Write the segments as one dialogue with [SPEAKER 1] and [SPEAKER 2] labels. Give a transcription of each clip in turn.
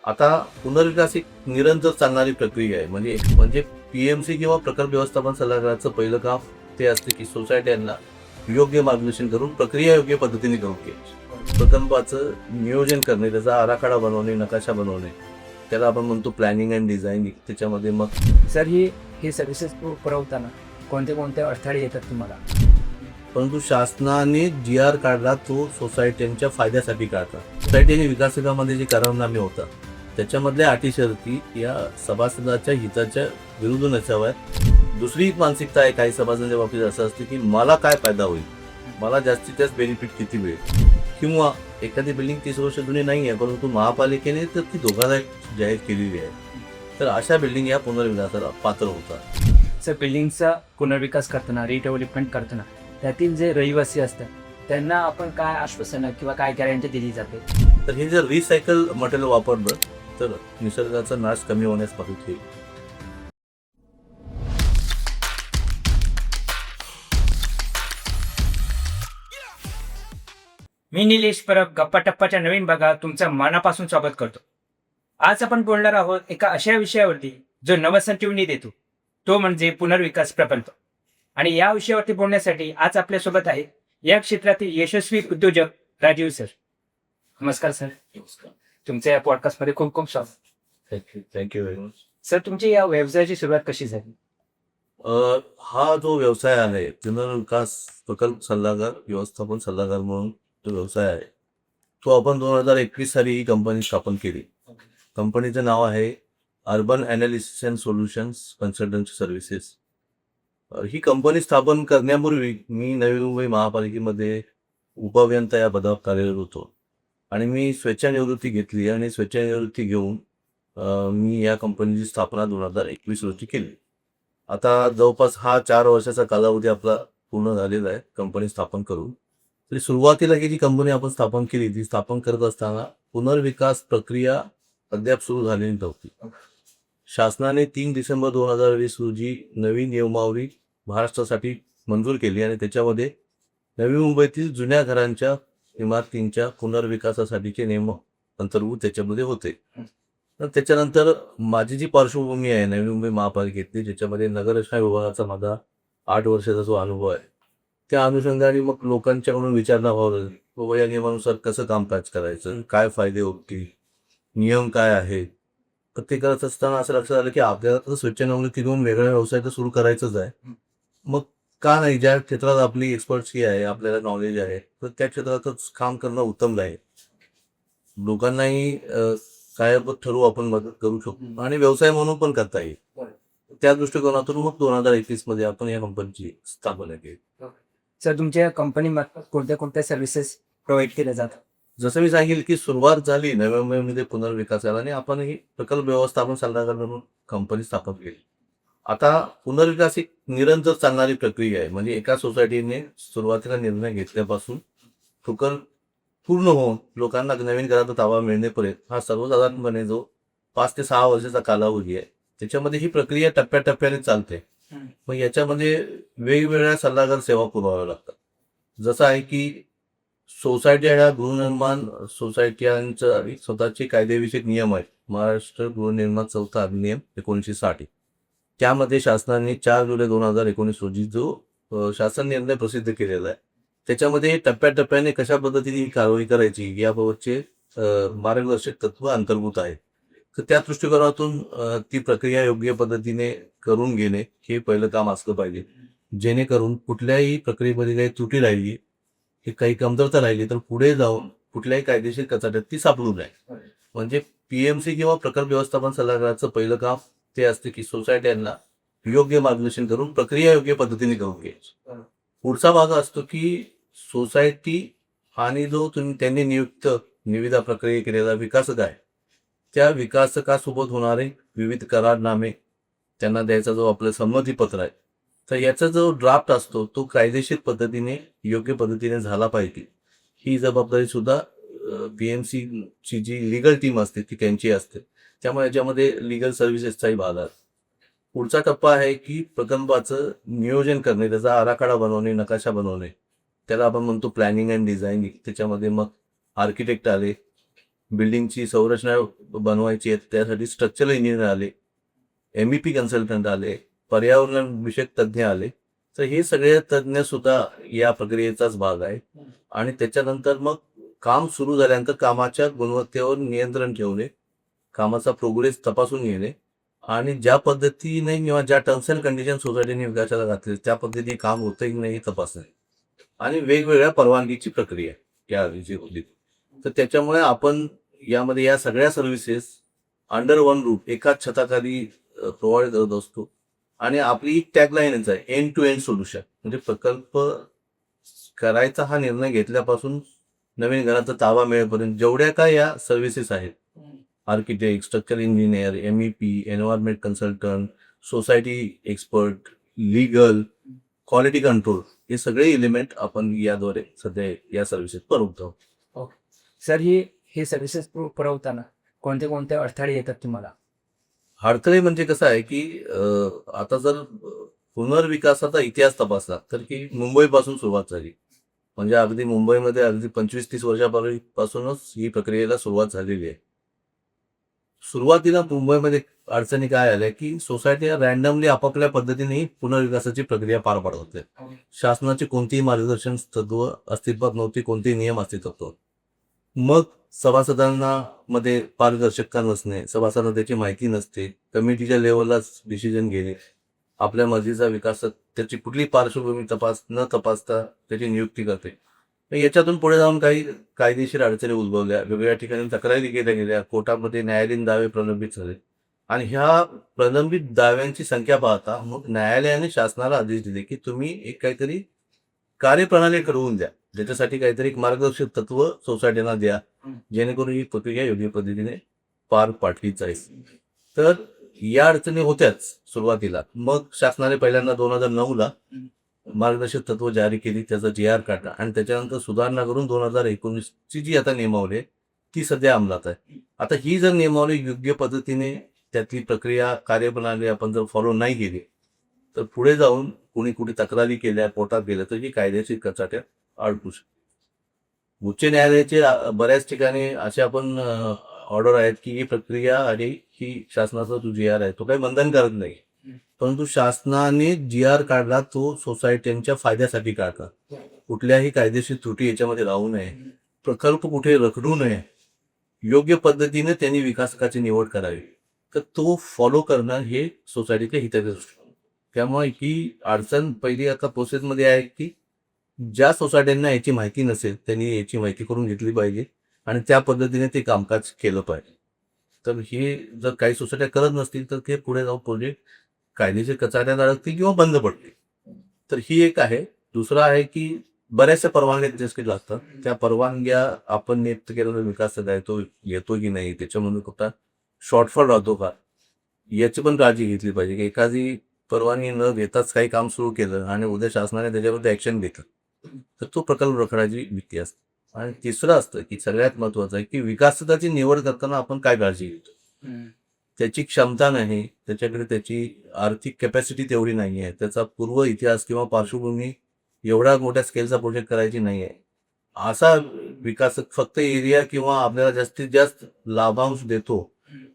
[SPEAKER 1] आता पुनर्विकास एक निरंतर चालणारी प्रक्रिया आहे. म्हणजे पीएमसी किंवा प्रकल्प व्यवस्थापन सल्लागाराचं पहिलं काम ते असतं की सोसायट्यांना योग्य मार्गदर्शन करून प्रक्रिया योग्य पद्धतीने करून घ्यायची. प्रकल्पाचं नियोजन करणे, त्याचा आराखडा बनवणे, नकाशा बनवणे, त्याला आपण म्हणतो प्लॅनिंग अँड डिझायनिंग. त्याच्यामध्ये मग
[SPEAKER 2] सर हे सर्व्हिसेस पुरवताना कोणते कोणते अडथळे येतात तुम्हाला?
[SPEAKER 1] परंतु शासनाने जी आर काढला तो सोसायट्यांच्या फायद्यासाठी काढला. सोसायटी आणि विकासकामध्ये जे करारनामे होतात त्याच्यामधल्या अटी शर्ती या सभासदाच्या हिताच्या विरुद्ध नसाव्यात. दुसरी एक मानसिकता आहे काही सभासदांच्या बाबतीत असं असते की मला काय फायदा होईल, मला जास्तीत जास्त बेनिफिट किती मिळेल, किंवा एखादी बिल्डिंग 30 वर्ष जुनी नाही आहे परंतु महापालिकेने तर ती धोकादायक जाहीर केलेली आहे, तर अशा बिल्डिंग या पुनर्विकासाला पात्र होतात.
[SPEAKER 2] सर, बिल्डिंगचा पुनर्विकास करताना, रिडेव्हलपमेंट करताना त्यातील जे रहिवासी असतात त्यांना आपण काय आश्वासनं किंवा काय गॅरंटी दिली जाते?
[SPEAKER 1] तर हे जर रिसायकल मटेरियल वापरलं तर निसर्गाचा नाश कमी होण्यास मदत होईल.
[SPEAKER 2] मी निलेश परब गप्पा टप्पाच्या नवीन भागात तुमचं मनापासून स्वागत करतो. आज आपण बोलणार आहोत एका अशा विषयावरती जो नवसंजीवनी देतो, तो म्हणजे पुनर्विकास प्रकल्प. आणि या विषयावरती बोलण्यासाठी आज आपल्यासोबत आहे या क्षेत्रातील यशस्वी उद्योजक राजीव सर. नमस्कार सर. तुमच्या या पॉडकास्टमध्ये खूप खूप स्वागत.
[SPEAKER 1] Thank you very much.
[SPEAKER 2] सर, तुमची या व्यवसायाची सुरुवात कशी झाली?
[SPEAKER 1] हा जो व्यवसाय आहे पुनर्विकास प्रकल्प सल्लागार व्यवस्थापन सल्लागार म्हणून जो व्यवसाय आहे तो आपण 2021 साली ही कंपनी स्थापन केली. कंपनीचं नाव आहे urban analysis and solutions consultancy services. He company स्थापन करण्यापूर्वी मी नवी मुंबई महापालिकेमध्ये उपअभियंता या पदावर कार्यरत होतो आणि मी स्वेच्छानिवृत्ती घेतली आणि स्वेच्छानिवृत्ती घेऊन मी या कंपनीची स्थापना 2021 रोजी केली. आता जवळपास हा 4 वर्षाचा कालावधी आपला पूर्ण झालेला आहे कंपनी स्थापन करून. तरी सुरुवातीला ही जी कंपनी आपण स्थापन केली ती स्थापन करत असताना पुनर्विकास प्रक्रिया अद्याप सुरू झालेली नव्हती. शासनाने 3 डिसेंबर 2020 रोजी नवी नियमावली महाराष्ट्रासाठी मंजूर केली आणि त्याच्यामध्ये नवी मुंबईतील जुन्या घरांच्या इमारतींच्या पुनर्विकासासाठीचे नियम अंतर्भूत त्याच्यामध्ये होते. तर त्याच्यानंतर माझी जी पार्श्वभूमी आहे नवी मुंबई महापालिकेतली, ज्याच्यामध्ये नगररचना विभागाचा माझा 8 वर्षाचा जो अनुभव आहे, त्या अनुषंगाने मग लोकांच्याकडून विचारणा व्हावं लागेल बाबा या नियमानुसार कसं कामकाज करायचं, काय फायदे होतील, नियम काय आहेत. तर ते करत असताना असं लक्षात आलं की आपल्याला तर स्वेच्छानिवृत्ती घेऊन वेगळा व्यवसाय तर सुरू करायचंच आहे. मग का नाही, ज्या क्षेत्रात आपली एक्सपर्टसी आहे, आपल्याला नॉलेज आहे, तर त्या क्षेत्रातच काम करणं उत्तम आहे. लोकांनाही काय ठरवू आपण मदत करू शकतो आणि व्यवसाय म्हणून पण करता येईल. त्या दृष्टिकोनातून मग 2021 मध्ये आपण या कंपनीची स्थापना केली.
[SPEAKER 2] सर, तुमच्या कंपनीमार्फत कोणत्या कोणत्या सर्व्हिसेस प्रोव्हाइड केल्या जातात?
[SPEAKER 1] जसं मी सांगेल की सुरुवात झाली नवी मुंबईमध्ये पुनर्विकासाला आणि आपण ही प्रकल्प व्यवस्थापन सल्लागार म्हणून कंपनी स्थापन केली. आता पुनर्विकास एक निरंतर चालणारी प्रक्रिया आहे. म्हणजे एका सोसायटीने सुरुवातीला निर्णय घेतल्यापासून प्रकल्प पूर्ण होऊन लोकांना नवीन घराचा ताबा मिळण्यापर्यंत हा सर्वसाधारणपणे जो 5 ते 6 वर्षाचा कालावधी आहे, त्याच्यामध्ये ही प्रक्रिया टप्प्याटप्प्याने चालते. मग याच्यामध्ये वेगवेगळ्या सल्लागार सेवा पुरवाव्या लागतात. जसं आहे की सोसायट्या ह्या गृहनिर्माण सोसायट्यांचा स्वतःचे कायदेविषयक नियम आहेत. महाराष्ट्र गृहनिर्माण चौथा अधिनियम 1960, त्यामध्ये शासनाने 4 जुलै 2019 रोजी जो शासन निर्णय प्रसिद्ध केलेला आहे, त्याच्यामध्ये टप्प्याटप्प्याने कशा पद्धतीने ही कारवाई करायची याबाबतचे मार्गदर्शक तत्व अंतर्भूत आहेत. तर त्या दृष्टिकोनातून ती प्रक्रिया योग्य पद्धतीने करून घेणे हे पहिलं काम असलं पाहिजे, जेणेकरून कुठल्याही प्रक्रियेमध्ये काही त्रुटी राहिली, काही कमतरता राहिली तर पुढे जाऊन कुठल्याही कायदेशीर कचाट्यात ती सापडू नये. म्हणजे पीएमसी किंवा प्रकल्प व्यवस्थापन सल्लागाराचं पहिलं काम ते असते की सोसायट्यांना योग्य मार्गदर्शन करून प्रक्रिया योग्य पद्धतीने करून घ्यायची. पुढचा भाग असतो की सोसायटी आणि जो त्यांनी नियुक्त निविदा प्रक्रिया केलेला विकासक आहे, त्या विकासकासोबत होणारे विविध करारनामे, त्यांना द्यायचा जो आपलं संमतीपत्र आहे, तर याचा जो ड्राफ्ट असतो तो कायदेशीर पद्धतीने योग्य पद्धतीने झाला पाहिजे. ही जबाबदारी सुद्धा पीएमसीची जी लिगल टीम असते ती त्यांची असते. त्यामुळे याच्यामध्ये लिगल सर्व्हिसेसचाही भाग आहे. पुढचा टप्पा आहे की प्रकल्पाचं नियोजन करणे, त्याचा आराखडा बनवणे, नकाशा बनवणे, त्याला आपण म्हणतो प्लॅनिंग अँड डिझायनिंग. त्याच्यामध्ये मग आर्किटेक्ट आले, बिल्डिंगची संरचना बनवायची आहे त्यासाठी स्ट्रक्चरल इंजिनियर आले, MEP कन्सल्टंट आले, पर्यावरण विषयक तज्ज्ञ आले. तर हे सगळे तज्ज्ञ सुद्धा या प्रक्रियेचाच भाग आहे. आणि त्याच्यानंतर मग काम सुरू झाल्यानंतर कामाच्या गुणवत्तेवर नियंत्रण ठेवणे, कामाचा प्रोग्रेस तपासून घेणे आणि ज्या पद्धतीने किंवा ज्या टर्म्स अँड कंडिशन सोसायटीने विकासाला घातले त्या पद्धतीने काम होतं की नाही हे तपासणे आणि वेगवेगळ्या परवानगीची प्रक्रिया याविषयी होती. तर त्याच्यामुळे आपण यामध्ये या सगळ्या सर्व्हिसेस अंडर वन रूफ एकाच छताखाली प्रोव्हाइड करत असतो. आणि आपली टॅगलाईनच आहे एंड टू एंड सोल्युशन. म्हणजे प्रकल्प करायचा हा निर्णय घेतल्यापासून नवीन घराचा ताबा मिळेपर्यंत जेवढ्या काय या सर्व्हिसेस आहेत, architect, structural engineer, MEP, environment consultant, society expert, legal, quality control हे सगळे एलिमेंट आपण याद्वारे सध्या या सर्व्हिसेस पुरवतो.
[SPEAKER 2] सर हे सर्व्हिसेस पुरवताना कोणते कोणते अडथळे येतात तुम्हाला?
[SPEAKER 1] अडथळे म्हणजे कसं आहे की आता जर पुनर्विकासाचा इतिहास तपासला तर की मुंबईपासून सुरुवात झाली. म्हणजे अगदी मुंबईमध्ये अगदी 25-30 वर्षापासूनच ही प्रक्रियेला सुरुवात झालेली आहे. सुरुवातीला मुंबईमध्ये अडचणी काय आल्या की सोसायट्या रॅन्डमली आपापल्या पद्धतीने पुनर्विकासाची प्रक्रिया पार पाडत होते. शासनाची कोणतीही मार्गदर्शन तत्व अस्तित्वात नव्हती, कोणतेही नियम अस्तित्वात नव्हते. मग सभासदांना मध्ये पारदर्शकता नसणे, सभासदांना त्याची माहिती नसते, कमिटीच्या लेवललाच डिसिजन घेणे, आपल्या मर्जीचा विकास त्याची कुठली पार्श्वभूमी न तपासता त्याची नियुक्ती करते. तर याच्यातून पुढे जाऊन काही कायदेशीर अडचणी उद्भवल्या, वेगवेगळ्या ठिकाणी तक्रारी केल्या गेल्या, कोर्टामध्ये न्यायालयीन दावे प्रलंबित झाले आणि ह्या प्रलंबित दाव्यांची संख्या पाहता मग न्यायालयाने शासनाला आदेश दिले की तुम्ही एक काहीतरी कार्यप्रणाली ठरवून द्या, ज्याच्यासाठी काहीतरी एक मार्गदर्शक तत्व सोसायटीला द्या, जेणेकरून ही प्रक्रिया योग्य पद्धतीने पार पाडली जाईल. तर या अडचणी होत्याच सुरुवातीला. मग शासनाने पहिल्यांदा 2009ला मार्गदर्शक तत्व जारी केली, त्याचा GR काढला आणि त्याच्यानंतर सुधारणा करून 2019ची जी आता नियमावली आहे ती सध्या अंमलात आहे. आता ही जर नियमावली योग्य पद्धतीने त्यातली प्रक्रिया कार्यप्रणाली आपण जर फॉलो नाही केली तर पुढे जाऊन कुठे तक्रारी केल्या, कोर्टात गेल्या तर ही कायदेशीर कचाट्यात अडकू शकते. उच्च न्यायालयाचे बऱ्याच ठिकाणी असे आपण ऑर्डर आहेत की ही प्रक्रिया आणि ही शासनाचा जो GR आहे तो काही बंधनकारक नाही, परंतु शासनाने GR काढला तो सोसायट्यांच्या फायद्यासाठी काढला. कुठल्याही कायदेशीर त्रुटी याच्यामध्ये राहू नये, प्रकल्प कुठे रखडू नये, योग्य पद्धतीने त्यांनी विकासकाची निवड करावी, तर तो फॉलो करणं हे सोसायटीच्या हिताचे असतं. त्यामुळे ही अडचण पहिली आता प्रोसेसमध्ये आहे की ज्या सोसायट्यांना याची माहिती नसेल त्यांनी याची माहिती करून घेतली पाहिजे आणि त्या पद्धतीने ते कामकाज केलं पाहिजे. तर हे जर काही सोसायट्या करत नसतील तर ते पुढे जाऊन प्रोजेक्ट कायदेशीर कचाट्यात अडकतील किंवा बंद पडतील. तर ही एक आहे. दुसरं आहे की बऱ्याचशा परवानग्या त्याच्यासाठी लागतात. त्या परवानग्या आपण नियुक्त केलेला विकास येतो की नाही, त्याच्यामध्ये कुठला शॉर्टफॉल राहतो का, याची पण काळजी घेतली पाहिजे. की एखादी परवानगी न घेताच काही काम सुरू केलं आणि उद्या शासनाने त्याच्यावरती ऍक्शन घेतलं तर तो प्रकल्प रखडायची भीती असते. आणि तिसरं असतं की सगळ्यात महत्वाचं आहे की विकासकाची निवड करताना आपण काय काळजी घेतो. त्याची क्षमता नाही, त्याच्याकडे त्याची आर्थिक कॅपॅसिटी तेवढी नाही आहे, त्याचा पूर्व इतिहास किंवा पार्श्वभूमी एवढा मोठ्या स्केलचा प्रोजेक्ट करायची नाही आहे, असा विकासक फक्त एरिया किंवा आपल्याला जास्तीत जास्त लाभांश देतो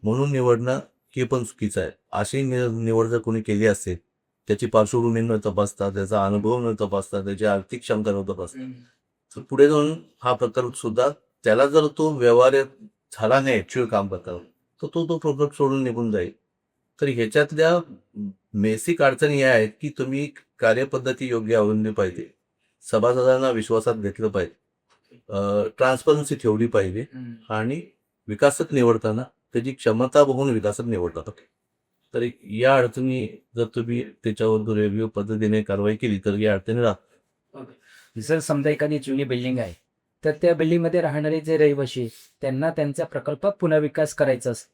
[SPEAKER 1] म्हणून निवडणं हे पण चुकीचं आहे. अशी निवड जर कोणी केली असेल, त्याची पार्श्वभूमी न तपासता, त्याचा अनुभव न तपासता, त्याची आर्थिक क्षमता न तपासता, तर पुढे जाऊन हा प्रकल्प सुद्धा त्याला जर तो व्यवहार्य झाला नाही ऍक्च्युअल काम करताना तर तो प्रकल्प सोडून निघून जाईल. तर ह्याच्यातल्या बेसिक अडचणी या आहेत की तुम्ही कार्यपद्धती योग्य अवलंबली पाहिजे, सभासदांना विश्वासात घेतलं पाहिजे, ट्रान्सपरन्सी ठेवली पाहिजे आणि विकासक निवडताना त्याची क्षमता बघून विकासक निवडतात. तर या अडचणी जर तुम्ही त्याच्यावर रेव्ह्यू पद्धतीने कारवाई केली तर या अडचणी राहतात.
[SPEAKER 2] जर समजा एखादी जुनी बिल्डिंग आहे तर त्या बिल्डिंगमध्ये राहणारे जे रहिवाशी त्यांना त्यांचा प्रकल्प पुनर्विकास करायचा असेल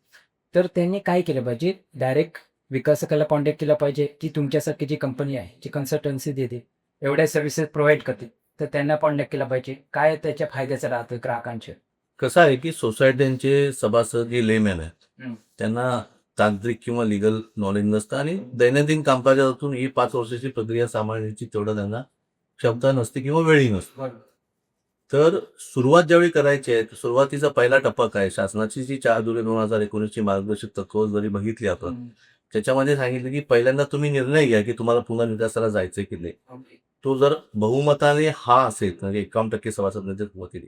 [SPEAKER 2] तर त्यांनी काय केलं पाहिजे? डायरेक्ट विकासकाला कॉन्टॅक्ट केला पाहिजे की तुमच्यासारखी जी कंपनी आहे जी कन्सल्टन्सी देते, एवढ्या सर्व्हिसेस प्रोव्हाइड करते, तर त्यांना कॉन्टॅक्ट केला पाहिजे? काय त्याच्या फायद्याचं राहतं ग्राहकांच्या?
[SPEAKER 1] कसं आहे की सोसायट्यांचे सभासद जे लेमॅन आहेत त्यांना तांत्रिक किंवा लिगल नॉलेज नसतं आणि दैनंदिन कामकाजातून ही 5 वर्षाची प्रक्रिया सांभाळण्याची तेवढं त्यांना क्षमता नसते किंवा वेळही नसतो. तर सुरुवात ज्यावेळी करायची आहे, तर सुरुवातीचा पहिला टप्पा काय? शासनाची जी 4 जुलै 2019 ची मार्गदर्शक तत्त्व जरी बघितली आपण, त्याच्यामध्ये सांगितलं की पहिल्यांदा तुम्ही निर्णय घ्या की तुम्हाला पुनर्विकासाला जायचंय की नाही. तो जर बहुमताने हा असेल, म्हणजे 51% सभासद नेतृत्वातील,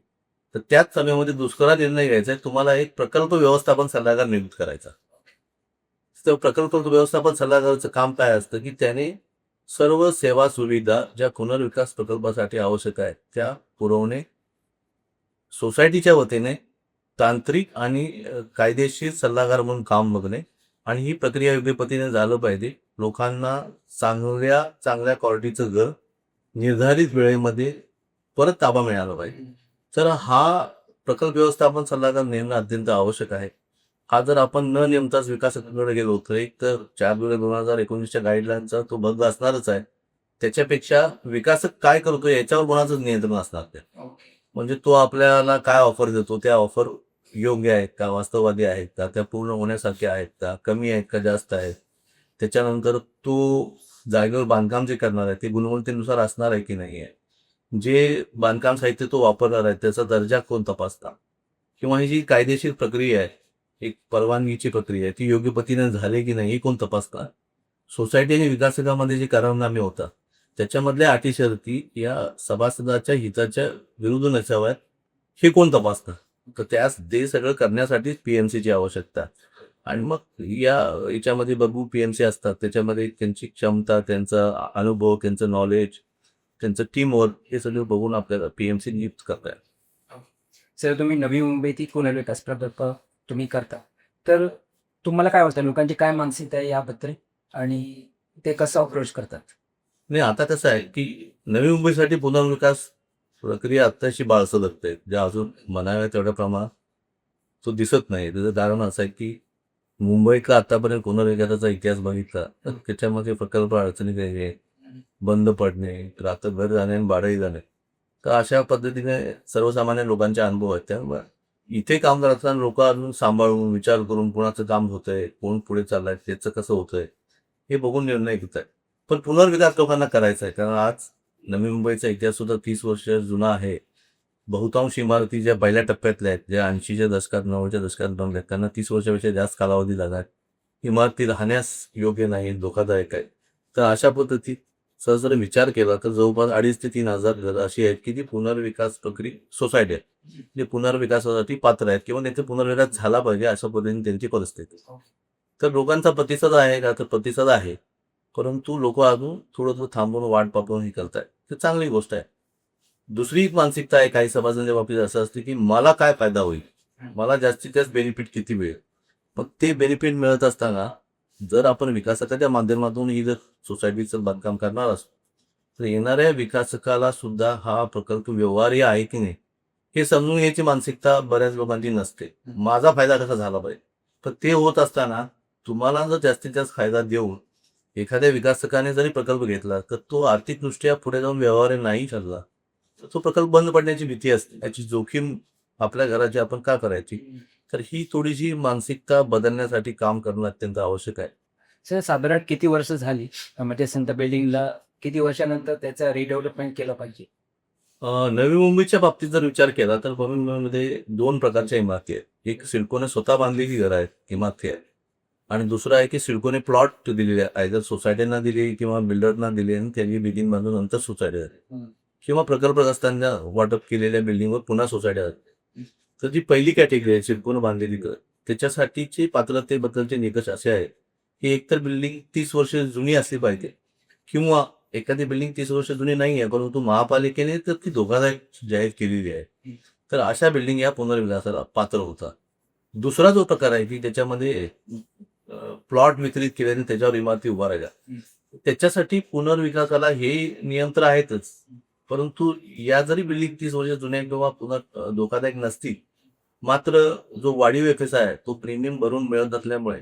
[SPEAKER 1] तर त्याच सभेमध्ये दुसरा निर्णय घ्यायचा आहे, तुम्हाला एक प्रकल्प व्यवस्थापन सल्लागार नियुक्त करायचा. तर प्रकल्प व्यवस्थापन सल्लागाराचं काम काय असतं की त्याने सर्व सेवा सुविधा ज्या पुनर्विकास प्रकल्पासाठी आवश्यक आहेत त्या पुरवणे, सोसायटीच्या वतीने तांत्रिक आणि कायदेशीर सल्लागार म्हणून काम बघणे आणि ही प्रक्रिया योग्य पद्धतीने झालं पाहिजे. लोकांना चांगल्या चांगल्या क्वालिटीचं घर निर्धारित वेळेमध्ये परत ताबा मिळाला पाहिजे. तर हा प्रकल्प व्यवस्थापन सल्लागार नेमणं अत्यंत आवश्यक आहे. हा जर आपण न नेमताच विकासकाकडे गेलो तर एक तर 4 जुलै 2019च्या गाईडलाईनचा तो भंग असणारच आहे. त्याच्यापेक्षा विकासक काय करतोय याच्यावर कोणाचंच नियंत्रण असणार नाही. म्हणजे तो आपल्याला काय ऑफर देतो, त्या ऑफर योग्य आहेत का, वास्तववादी आहेत का, त्या पूर्ण होण्यासारख्या आहेत का, कमी आहेत का, जास्त आहेत. त्याच्यानंतर तो जागेवर बांधकाम जे करणार आहे ते गुणवत्तेनुसार असणार आहे की नाही आहे. जे बांधकाम साहित्य तो वापरणार आहे त्याचा दर्जा कोण तपासणार, किंवा ही जी कायदेशीर प्रक्रिया आहे, एक परवानगीची प्रक्रिया आहे, ती योग्य पद्धतीने झाली की नाही हे कोण तपासणार. सोसायटी आणि विकासकामध्ये जे करारनामे होतात त्याच्यामधल्या अटी शर्ती या सभासदाच्या हिताच्या विरुद्ध नसाव्यात हे कोण तपासतं. तर त्यास ते सगळं करण्यासाठी पीएमसीची आवश्यकता. आणि मग याच्यामध्ये बघू पीएमसी असतात त्याच्यामध्ये त्यांची क्षमता, त्यांचा अनुभव, त्यांचं नॉलेज, त्यांचं टीमवर्क हे सगळं बघून आपल्याला पीएमसी नियुक्त करता येईल.
[SPEAKER 2] सर, तुम्ही नवी मुंबईतील पुनर्विकास प्रकल्प तुम्ही करता, तर तुम्हाला काय वाटतं लोकांची काय मानसिकता आहे याबद्दल आणि ते कसं अप्रोच करतात?
[SPEAKER 1] नाही, आता कसं आहे की नवी मुंबईसाठी पुनर्विकास प्रक्रिया आत्ताशी बाळसं लागते, ज्या अजून म्हणाव्या तेवढ्या प्रमाणात तो दिसत नाही. त्याचं कारण असं आहे की मुंबईतला आतापर्यंत पुनर्विकासाचा इतिहास बघितला तर त्याच्यामध्ये प्रकल्प अडचणी काही बंद पडणे, रात्रभर जाणे आणि भाडंही जाणे. तर अशा पद्धतीने सर्वसामान्य लोकांचे अनुभव आहेत. त्यामुळे इथे काम करताना लोक अजून सांभाळून विचार करून कोणाचं काम होतंय, कोण पुढे चाललंय, त्याचं कसं होतंय हे बघून निर्णय घेत आहे. पण पुनर्विकास लोकांना करायचा आहे, कारण आज नवी मुंबईचा इतिहास सुद्धा 30 वर्ष जुना आहे. बहुतांश इमारती ज्या पहिल्या टप्प्यातल्या आहेत, ज्या 80च्या दशकात 90च्या दशकात बनल्या, त्यांना 30 वर्षापेक्षा जास्त कालावधी लागणार. इमारती राहण्यास योग्य नाही, धोकादायक आहे. तर अशा पद्धतीत जर विचार केला तर जवळपास 2,500 ते 3,000 घरं अशी आहेत की ती पुनर्विकास प्रक्रिया सोसायटी आहेत, जे पुनर्विकासासाठी पात्र आहेत किंवा त्यांचा पुनर्विकास झाला पाहिजे अशा पद्धतीने त्यांची परिस्थिती. तर लोकांचा प्रतिसाद आहे का, तर प्रतिसाद आहे. परंतु लोक अजून थोडं थांबून वाट पाहून हे करतायत. तर चांगली गोष्ट आहे. दुसरी एक मानसिकता आहे काही सभासदांच्या बाबतीत असं असते की मला काय फायदा होईल, मला जास्तीत जास्त बेनिफिट किती मिळेल. मग ते बेनिफिट मिळत असताना जर आपण विकासकाच्या माध्यमातून ही जर सोसायटीचं बांधकाम करणार असतो तर येणाऱ्या विकासकाला सुद्धा हा प्रकल्प व्यवहार्य आहे की नाही हे समजून घ्यायची मानसिकता बऱ्याच लोकांची नसते. माझा फायदा कसा झाला पाहिजे. पण ते होत असताना तुम्हाला जर जास्तीत जास्त फायदा देऊन एखाद्या विकासकाने जरी प्रकल्प घेतला तर तो आर्थिकदृष्ट्या पुढे जाऊन व्यवहार्य नाही ठरला तर तो प्रकल्प बंद पडण्याची भीती असते. याची जोखीम आपल्या घराची आपण का करायची. तर ही थोडीशी मानसिकता बदलण्यासाठी काम करणं अत्यंत आवश्यक आहे.
[SPEAKER 2] सर, साधारण किती वर्ष झाली म्हणजे संत बिल्डिंगला किती वर्षानंतर त्याचं रिडेव्हलपमेंट केलं पाहिजे?
[SPEAKER 1] नवी मुंबईच्या बाबतीत जर विचार केला तर नवी मुंबईमध्ये 2 प्रकारच्या इमारती आहेत. एक सिडकोने स्वतः बांधलेली घरं आहेत, इमारती आहेत. आणि दुसरं आहे की सिडकोने प्लॉट दिलेले आहे, जर सोसायटींना दिले किंवा बिल्डरना दिले आणि त्यांनी बिल्डिंग बांधून नंतर सोसायटी झाली, किंवा प्रकल्पग्रस्तांना वाटप केलेल्या बिल्डिंगवर पुन्हा सोसायटी झाली. तर जी पहिली कॅटेगरी आहे सिडकोने बांधलेली घर, त्याच्यासाठीचे पात्रतेबद्दलचे निकष असे आहेत की एकतर बिल्डिंग 30 वर्ष जुनी असली पाहिजे, किंवा एखादी बिल्डिंग 30 वर्ष जुनी नाही आहे परंतु महापालिकेने तर ती धोकादायक जाहीर केलेली आहे. तर अशा बिल्डिंग या पुनर्विकासाला पात्र होतात. दुसरा जो प्रकार आहे की त्याच्यामध्ये प्लॉट वितरित केल्याने त्याच्यावर इमारती उभारायच्या, त्याच्यासाठी पुनर्विकासाला हे नियम तर आहेतच. परंतु या जरी बिल्डिंग 30 वर्ष जुन्या किंवा धोकादायक नसतील, मात्र जो वाढीव एफएस आहे तो प्रीमियम भरून मिळत नसल्यामुळे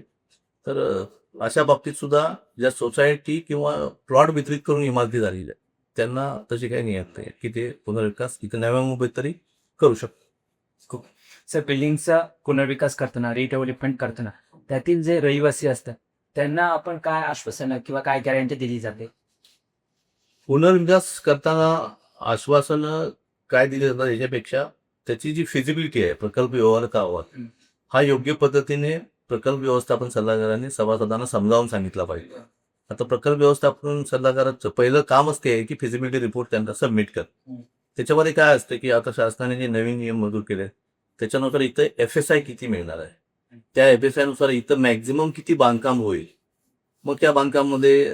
[SPEAKER 1] तर अशा बाबतीत सुद्धा ज्या सोसायटी किंवा प्लॉट वितरित करून इमारती झालेल्या आहेत त्यांना तशी काही नियम नाही की ते पुनर्विकास इथं नव्या मुंबईत तरी करू शकतो.
[SPEAKER 2] सर, बिल्डिंगचा पुनर्विकास करताना रिडेव्हलपमेंट करताना त्यातील जे रहिवासी असतात त्यांना आपण काय आश्वासन किंवा काय गॅरंटी दिली जाते?
[SPEAKER 1] पुनर्विकास करताना आश्वासन काय दिलं जातं याच्यापेक्षा त्याची जी फिजिबिलिटी आहे, प्रकल्प व्यवहार का हवा, हा योग्य पद्धतीने प्रकल्प व्यवस्थापन सल्लागारांनी सभासदांना समजावून सांगितला पाहिजे. आता प्रकल्प व्यवस्थापन सल्लागाराचं पहिलं कामच ते आहे की फिजिबिलिटी रिपोर्ट त्यांना सबमिट कर. त्याच्यामध्ये काय असतं की आता शासनाने जे नवीन नियम मंजूर केले त्याच्यानुसार इथं FSI किती मिळणार आहे, त्या FSI नुसार इथं मॅक्झिमम किती बांधकाम होईल. मग त्या बांधकामामध्ये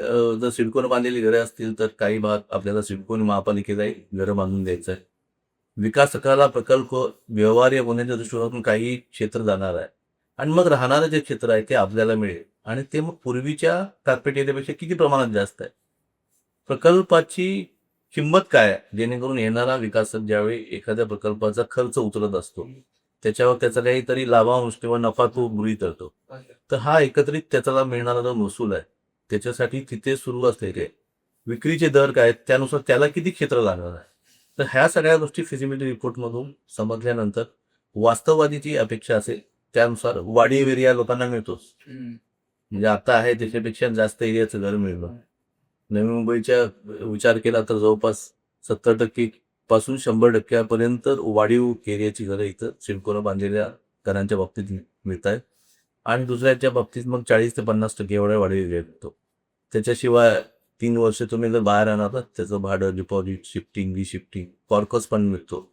[SPEAKER 1] जर सिडकोनं बांधलेली घरं असतील तर काही भाग आपल्याला सिडकोने महापालिकेला घरं बांधून द्यायचं आहे. विकासकाला प्रकल्प व्यवहार्य होण्याच्या दृष्टिकोनातून काही क्षेत्र जाणार आहे आणि मग राहणारं जे क्षेत्र आहे ते आपल्याला मिळेल आणि ते मग पूर्वीच्या कार्पेट एरियापेक्षा किती प्रमाणात जास्त आहे. प्रकल्पाची किंमत काय आहे, जेणेकरून येणारा विकासक ज्यावेळी एखाद्या प्रकल्पाचा खर्च उचलत असतो त्याच्यावर त्याचा काहीतरी लाभांश किंवा नफा तो गृहीत धरतो. तर हा एकत्रित त्याचा मिळणारा जो महसूल आहे त्याच्यासाठी तिथे सुरू असलेले विक्रीचे दर काय आहेत, त्यानुसार त्याला किती क्षेत्र लागणार आहे. तर ह्या सगळ्या गोष्टी फिजिबिलिटी रिपोर्टमधून समजल्यानंतर वास्तववादी जी अपेक्षा असेल त्यानुसार वाढीव एरिया लोकांना मिळतोच. म्हणजे आता आहे त्याच्यापेक्षा जास्त एरियाचं घर मिळणं. नवी मुंबईच्या विचार केला तर जवळपास 70% पासून 100% वाढीव एरियाची घरं इथं सिडकोनं बांधलेल्या घरांच्या बाबतीत मिळत आहेत आणि दुसऱ्याच्या बाबतीत मग 40 ते 50% एवढ्या वाढीव एरिया मिळतो. त्याच्याशिवाय 3 वर्ष तुम्ही जर बाहेर राहणार तर त्याचं भाडं, डिपॉझिट, शिफ्टिंग, रिशिफ्टिंग, कॉर्कस पण मिळतो.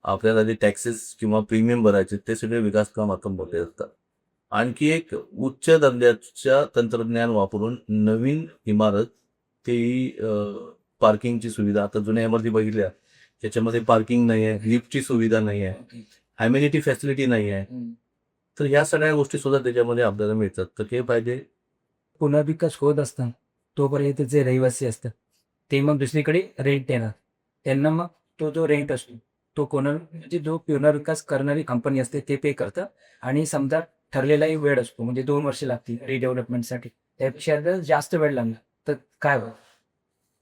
[SPEAKER 1] आपल्याला जे टॅक्सेस किंवा प्रीमियम भरायचे ते सगळे विकास कामातून मोठे असतात. आणखी एक उच्च दर्जाच्या तंत्रज्ञान वापरून नवीन इमारत तेही पार्किंगची सुविधा, आता जुन्या इमारती बघितल्या त्याच्यामध्ये पार्किंग नाही आहे, लिफ्टची सुविधा नाही आहे, ॲम्युनिटी फॅसिलिटी नाही आहे. तर ह्या सगळ्या गोष्टी सुद्धा त्याच्यामध्ये आपल्याला मिळतात. तर ते पाहिजे.
[SPEAKER 2] पुनर्विकास होत असताना तोपर्यंत जे रहिवासी असतात ते मग दुसरीकडे रेंट देणार, त्यांना मग तो जो रेंट असतो तो म्हणजे जो पुनर्विकास करणारी कंपनी असते ते पे करतं आणि समजा ठरलेलाही वेळ असतो म्हणजे 2 वर्ष लागतील रिडेव्हलपमेंटसाठी, त्यापेक्षा जर जास्त वेळ लागला तर काय होईल?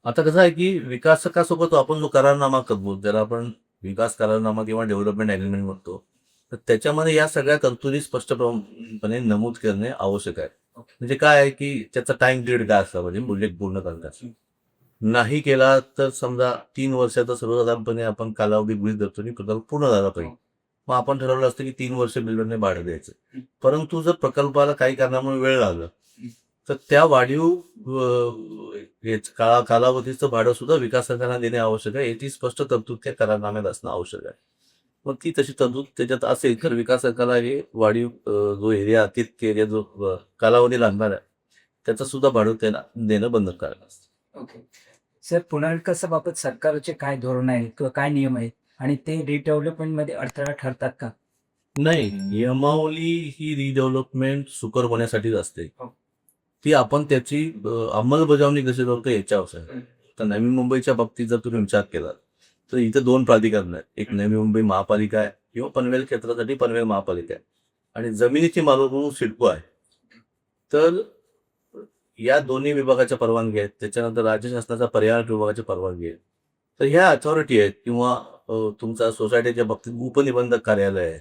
[SPEAKER 1] आता कसं आहे की विकासकासोबत आपण जो करारनामा करतो ज्याला आपण विकास करारनामा किंवा डेव्हलपमेंट ॲग्रीमेंट म्हणतो, तर त्याच्यामध्ये या सगळ्या तरतुदी स्पष्टपणे नमूद करणे आवश्यक आहे. म्हणजे काय आहे की त्याचा टाइम पिरियड काय असला पाहिजे प्रोजेक्ट पूर्ण करण्याचा. नाही केला तर समजा 3 वर्षाचा सर्वसाधारणपणे आपण कालावधी गृहीत धरतो आणि प्रकल्प पूर्ण झाला पाहिजे. मग आपण ठरवलं असतं की 3 वर्ष बिल्डरने भाडं द्यायचं. परंतु जर प्रकल्पाला काही कारणामुळे वेळ लागला तर त्या वाढीव कालावधीचं भाडं सुद्धा विकासकांना देणे आवश्यक आहे. याची स्पष्ट तरतूद त्या करारनाम्यात असणं आवश्यक आहे. मग ती तशी तरतूद त्याच्यात असेल तर विकासकाला हे वाढीव जो एरिया तितके एरिया जो कालावधी लागणार आहे त्याचं सुद्धा भाडं त्याला देणं बंधनकारक असतं.
[SPEAKER 2] ओके सर, पुनर्विकासाबाबत सरकारचे काय धोरण आहे किंवा काय नियम आहेत आणि ते रिडेव्हलपमेंटमध्ये अडथळा ठरतात का?
[SPEAKER 1] नाही, नियमावली ही रिडेव्हलपमेंट सुकर होण्यासाठीच असते.
[SPEAKER 2] हो.
[SPEAKER 1] ती आपण त्याची अंमलबजावणी कशी करतो याच्यावर आहे. तर नवी मुंबईच्या बाबतीत जर तुम्ही विचार केला तर इथे 2 प्राधिकरण आहेत. एक नवी मुंबई महापालिका आहे किंवा पनवेल क्षेत्रासाठी पनवेल महापालिका आहे आणि जमिनीची मालक म्हणून सिडको आहे. तर या दोन्ही विभागाच्या परवानगी आहेत. त्याच्यानंतर राज्य शासनाचा पर्यावरण विभागाची परवानगी आहे. तर ह्या अथॉरिटी आहेत किंवा तुमचा सोसायटीच्या बाबतीत उपनिबंधक कार्यालय आहे.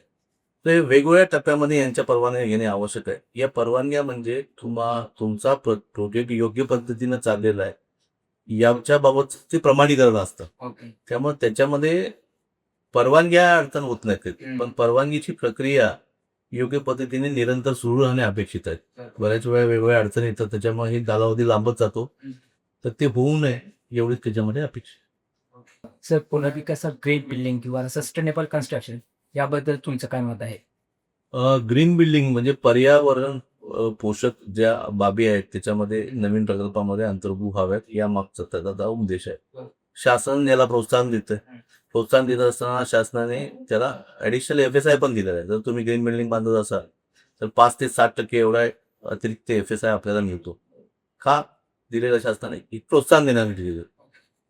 [SPEAKER 1] तर हे वेगवेगळ्या टप्प्यामध्ये यांच्या परवानग्या घेणे आवश्यक आहे. या परवानग्या म्हणजे तुमचा प्रोजेक्ट योग्य पद्धतीनं चाललेला आहे याच्याबाबत ते प्रमाणीकरण असतं.
[SPEAKER 2] ओके.
[SPEAKER 1] त्यामुळे त्याच्यामध्ये परवानग्या अडचण होत नाहीत. पण परवानगीची प्रक्रिया योग्य पद्धतीने निरंतर सुरू राहणे अपेक्षित आहे. बऱ्याच वेळा वेगवेगळ्या अडचणी येतात त्याच्यामुळे हे कालावधी लांबत जातो. तर ते होऊ नये एवढीच त्याच्यामध्ये अपेक्षा.
[SPEAKER 2] सर, पुनर्विकासात ग्रीन बिल्डिंग किंवा सस्टेनेबल कन्स्ट्रक्शन याबद्दल तुमचं काय मत आहे?
[SPEAKER 1] ग्रीन बिल्डिंग म्हणजे पर्यावरण पोषक ज्या बाबी आहेत त्याच्यामध्ये नवीन प्रकल्पामध्ये अंतर्भूत व्हाव्यात या मागचा त्याचा उद्देश आहे. शासन याला प्रोत्साहन देतं. प्रोत्साहन देत असताना शासनाने त्याला ॲडिशनल FSI पण दिलेला आहे. जर तुम्ही ग्रीन बिल्डिंग बांधत असाल तर 5 ते 7% एवढा अतिरिक्त FSI आपल्याला मिळतो. का दिलेला शासनाने? की प्रोत्साहन देण्यासाठी दिलं.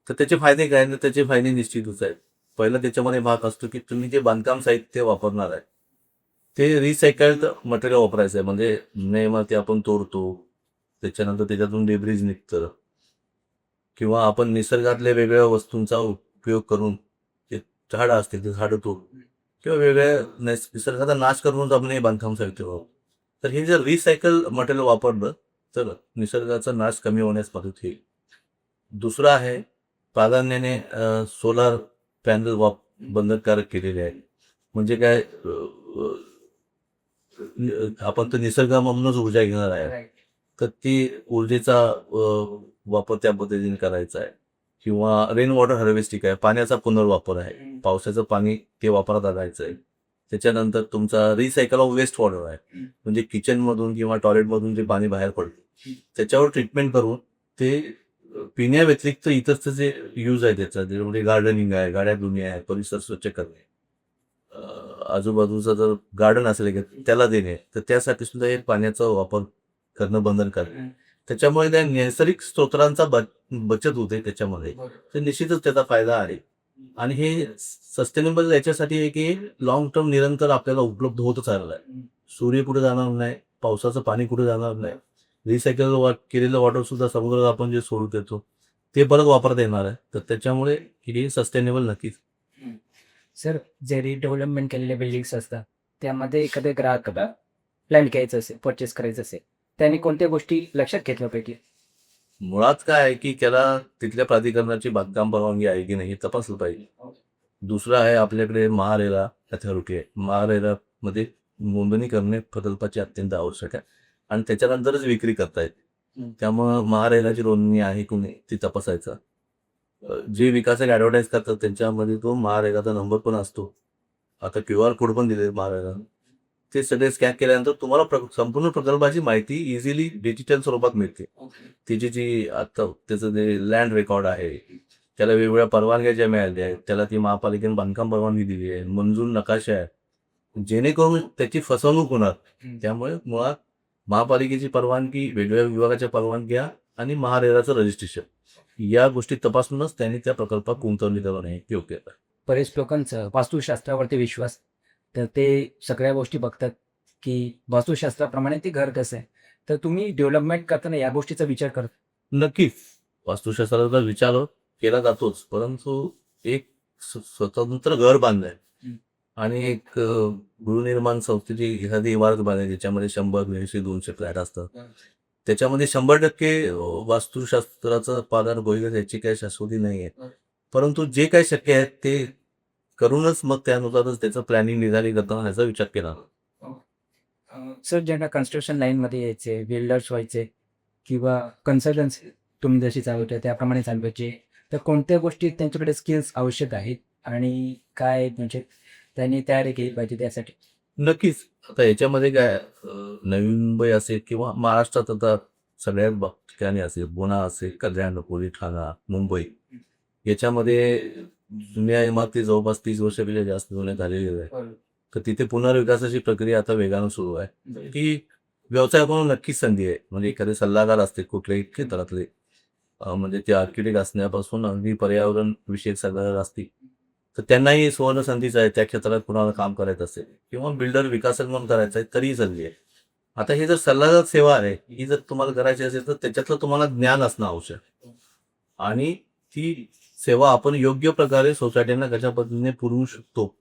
[SPEAKER 1] तर त्याचे फायदे काय? तर त्याचे फायदे निश्चितच आहेत. पहिला त्याच्यामध्ये भाग असतो की तुम्ही जे बांधकाम साहित्य वापरणार आहे ते रिसायकल्ड मटेरियल वापरायचं आहे. म्हणजे इमारती आपण तोडतो त्याच्यानंतर त्याच्यातून डेब्रिज निघतं किंवा आपण निसर्गातल्या वेगवेगळ्या वस्तूंचा उपयोग करून जे झाडं असतील ते झाडं तोडून किंवा वेगळ्या निसर्गाचा नाश करूनच आपण हे बांधकाम साहित्य वापरतो. तर हे जर रिसायकल मटेरियल वापरलं तर निसर्गाचा नाश कमी होण्यास मदत होईल. दुसरं आहे प्राधान्याने सोलार पॅनल बंधनकारक केलेले आहेत. म्हणजे काय आपण तर निसर्गामधूनच ऊर्जा घेणार आहे. तर ती ऊर्जेचा वापर त्या पद्धतीने करायचा आहे. किंवा रेन वॉटर हार्वेस्टिंग आहे, पाण्याचा पुनर्वापर आहे. पावसाचं पाणी ते वापरात आणायचं आहे. त्याच्यानंतर तुमचा रिसायकल ऑफ वेस्ट वॉटर आहे. म्हणजे किचनमधून किंवा टॉयलेटमधून जे पाणी बाहेर पडतं त्याच्यावर ट्रीटमेंट करून ते पिण्याव्यतिरिक्त इतरचं जे यूज आहे त्याचा, म्हणजे गार्डनिंग आहे, गाड्या धुणे आहे, परिसर स्वच्छ करणे, आजूबाजूचं जर गार्डन असेल त्याला देणे, तर त्यासाठी सुद्धा हे पाण्याचा वापर करणं बंधनकारक आहे. त्याच्यामुळे त्या नैसर्गिक स्त्रोतांचा बचत होते त्याच्यामध्ये, तर निश्चितच त्याचा फायदा आहे. आणि हे सस्टेनेबल याच्यासाठी आहे की लॉंग टर्म निरंतर आपल्याला उपलब्ध होतच राहिलं आहे. सूर्य कुठे जाणार नाही, पावसाचं पाणी कुठे जाणार नाही, रिसायकल केलेलं वॉटर सुद्धा समुद्रात आपण जे सोडू देतो ते परत वापरता येणार आहे. तर त्याच्यामुळे हे सस्टेनेबल नक्कीच.
[SPEAKER 2] सर, जे रिडेव्हलपमेंट केलेले बिल्डिंग्स असतात त्यामध्ये एखाद्या ग्राहकाला प्लॅन घ्यायचं असेल, परचेस करायचं असेल, त्यांनी कोणत्या गोष्टी लक्षात घेतल्या पाहिजे?
[SPEAKER 1] मुळात काय आहे की त्याला तिथल्या प्राधिकरणाची बांधकाम परवानगी आहे की नाही हे तपासलं पाहिजे. दुसरं आहे आपल्याकडे महारेरा अथॉरिटी आहे. महारेरामध्ये नोंदणी करणे प्रकल्पाची अत्यंत आवश्यक आहे आणि त्याच्यानंतरच विक्री करता येते. त्यामुळं महारेराची नोंदणी आहे की नाही ती तपासायचं. जे विकासक ॲडव्हर्टाईज करतात त्यांच्यामध्ये तो महारेराचा नंबर पण असतो. आता QR कोड पण दिले महारेरानं. ते सगळे स्कॅन केल्यानंतर तुम्हाला संपूर्ण प्रकल्पाची माहिती इझिली डिजिटल स्वरूपात मिळते. त्याची जी आता त्याचं जे लँड रेकॉर्ड आहे, त्याला वेगवेगळ्या परवानग्या ज्या मिळाल्या आहेत, त्याला ती महापालिकेने बांधकाम परवानगी दिली आहे, मंजूर नकाशा आहे, जेणेकरून त्याची फसवणूक होणार. त्यामुळे मुळात महापालिकेची परवानगी, वेगवेगळ्या विभागाच्या परवानग्या आणि महारेराचं रजिस्ट्रेशन या गोष्टी तपासूनच त्यांनी त्या प्रकल्पात गुंतवणूक करू नये योग्य आहे.
[SPEAKER 2] बरेच लोकांचं वास्तुशास्त्रावरती विश्वास, तर ते सगळ्या गोष्टी बघतात की वास्तुशास्त्राप्रमाणे ते घर कसं आहे. तर तुम्ही डेव्हलपमेंट करताना या गोष्टीचा विचार करता?
[SPEAKER 1] नक्कीच वास्तुशास्त्राचा विचार केला जातोच, परंतु एक स्वतंत्र घर बांधलंय आणि एक गृहनिर्माण संस्थेची एखादी इमारत बांधली ज्याच्यामध्ये 100, 150, 200 फ्लॅट असतात. त्याच्यामध्ये 100% वास्तुशास्त्राचं पालन होईल याची काही शाश्वती नाही आहे. परंतु जे काही शक्य आहे ते करूनच मग त्यानुसारच त्याचं प्लॅनिंग डिझाईनिंग करताना ह्याचा विचार केला.
[SPEAKER 2] सर, ज्यांना कन्स्ट्रक्शन लाईनमध्ये यायचे, बिल्डर्स व्हायचे किंवा कन्सल्टन्सी तुम्ही जशी चालवते त्याप्रमाणे चालवायचे, तर कोणत्या गोष्टी त्यांच्याकडे स्किल्स आवश्यक आहेत आणि काय म्हणजे त्यांनी तयारी केली पाहिजे त्यासाठी?
[SPEAKER 1] नक्कीच. आता याच्यामध्ये काय नवी मुंबई असेल किंवा महाराष्ट्रात आता सगळ्यात ठिकाणी असेल, पुणा असेल, कल्याण, पुणे, ठाणा, मुंबई याच्यामध्ये जुन्या इमारती जवळपास 30 वर्षापेक्षा जास्त जुन्या झालेल्या आहेत. तर तिथे पुनर्विकासाची प्रक्रिया आता वेगानं सुरू आहे. ती व्यवसाय म्हणून नक्कीच संधी आहे. म्हणजे एखादे सल्लागार असते कुठल्याही क्षेत्रातले, म्हणजे ते आर्किटेक्ट असण्यापासून अगदी पर्यावरण विषयक सल्लागार असतील, तर त्यांनाही सुवर्ण संधीच आहे. त्या क्षेत्रात कुणाला काम करायचं असेल किंवा बिल्डर विकासक म्हणून करायचं आहे तरीही संधी आहे. आता हे जर सल्लागार सेवा आहे, ही जर तुम्हाला करायची असेल तर त्याच्यातलं तुम्हाला ज्ञान असणं आवश्यक आहे. आणि ती सेवा आपण योग्य प्रकारे सोसायटींना कशा पद्धतीने पुरवू शकतो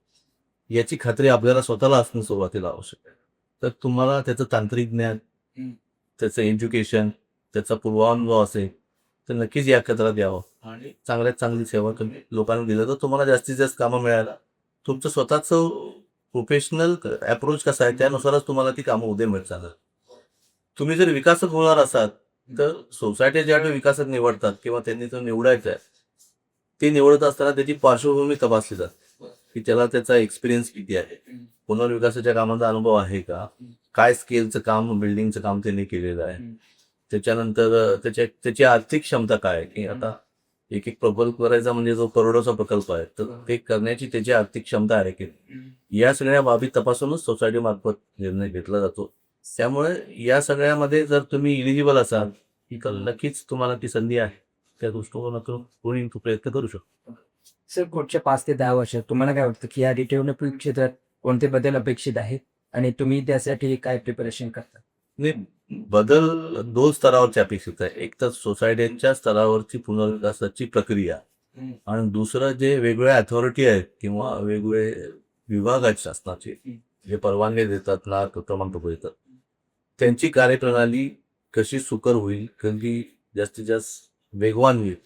[SPEAKER 1] याची खात्री आपल्याला स्वतःला असणं सुरुवातीला आवश्यक आहे. तर तुम्हाला त्याचं तांत्रिक ज्ञान, त्याचं एज्युकेशन, त्याचा पूर्वानुभव असेल तर नक्कीच या क्षेत्रात यावं आणि चांगल्यात चांगली सेवा तुम्ही लोकांना दिलं तर तुम्हाला जास्तीत जास्त कामं मिळायला तुमचं स्वतःचं प्रोफेशनल अप्रोच कसा आहे त्यानुसारच तुम्हाला ती कामं उद्या मिळत जाणार. तुम्ही जर विकासक होणार असाल तर सोसायटी ज्यावेळी विकासक निवडतात किंवा त्यांनी तो निवडायचा आहे, ते निवडत असताना त्याची पार्श्वभूमी तपासली जाते की त्याला त्याचा एक्सपिरियन्स किती आहे, पुनर्विकासाच्या कामाचा अनुभव आहे का, काय स्केलचं काम, बिल्डिंगचं काम त्यांनी केलेलं आहे, त्याच्यानंतर त्याची आर्थिक क्षमता काय आहे की आता एक एक प्रकल्प करायचा म्हणजे जो करोडोचा प्रकल्प आहे तर ते करण्याची त्याची आर्थिक क्षमता आहे की या सगळ्या बाबी तपासूनच सोसायटी मार्फत निर्णय घेतला जातो. त्यामुळे या सगळ्यामध्ये जर तुम्ही इलिजिबल असाल तर नक्कीच तुम्हाला ती संधी आहे. त्या दृष्टिकोनातून कोणी प्रयत्न करू शकतो.
[SPEAKER 2] सर, पुढच्या 5 ते 10 वर्षात तुम्हाला काय वाटतं की या डेव्हलपमेंट क्षेत्रात कोणते बदल अपेक्षित आहेत आणि तुम्ही त्यासाठी काय प्रिपरेशन करता?
[SPEAKER 1] नाही, बदल 2 स्तरावरची अपेक्षित आहे. एक तर सोसायटीच्या स्तरावरची पुनर्विकासाची प्रक्रिया आणि दुसरं जे वेगवेगळ्या अथॉरिटी आहेत किंवा वेगवेगळे विभाग आहेत शासनाचे जे परवानगी देतात, नागरिक क्रमांक देतात, त्यांची कार्यप्रणाली कशी सुकर होईल, कधी जास्तीत जास्त वेगवान होईल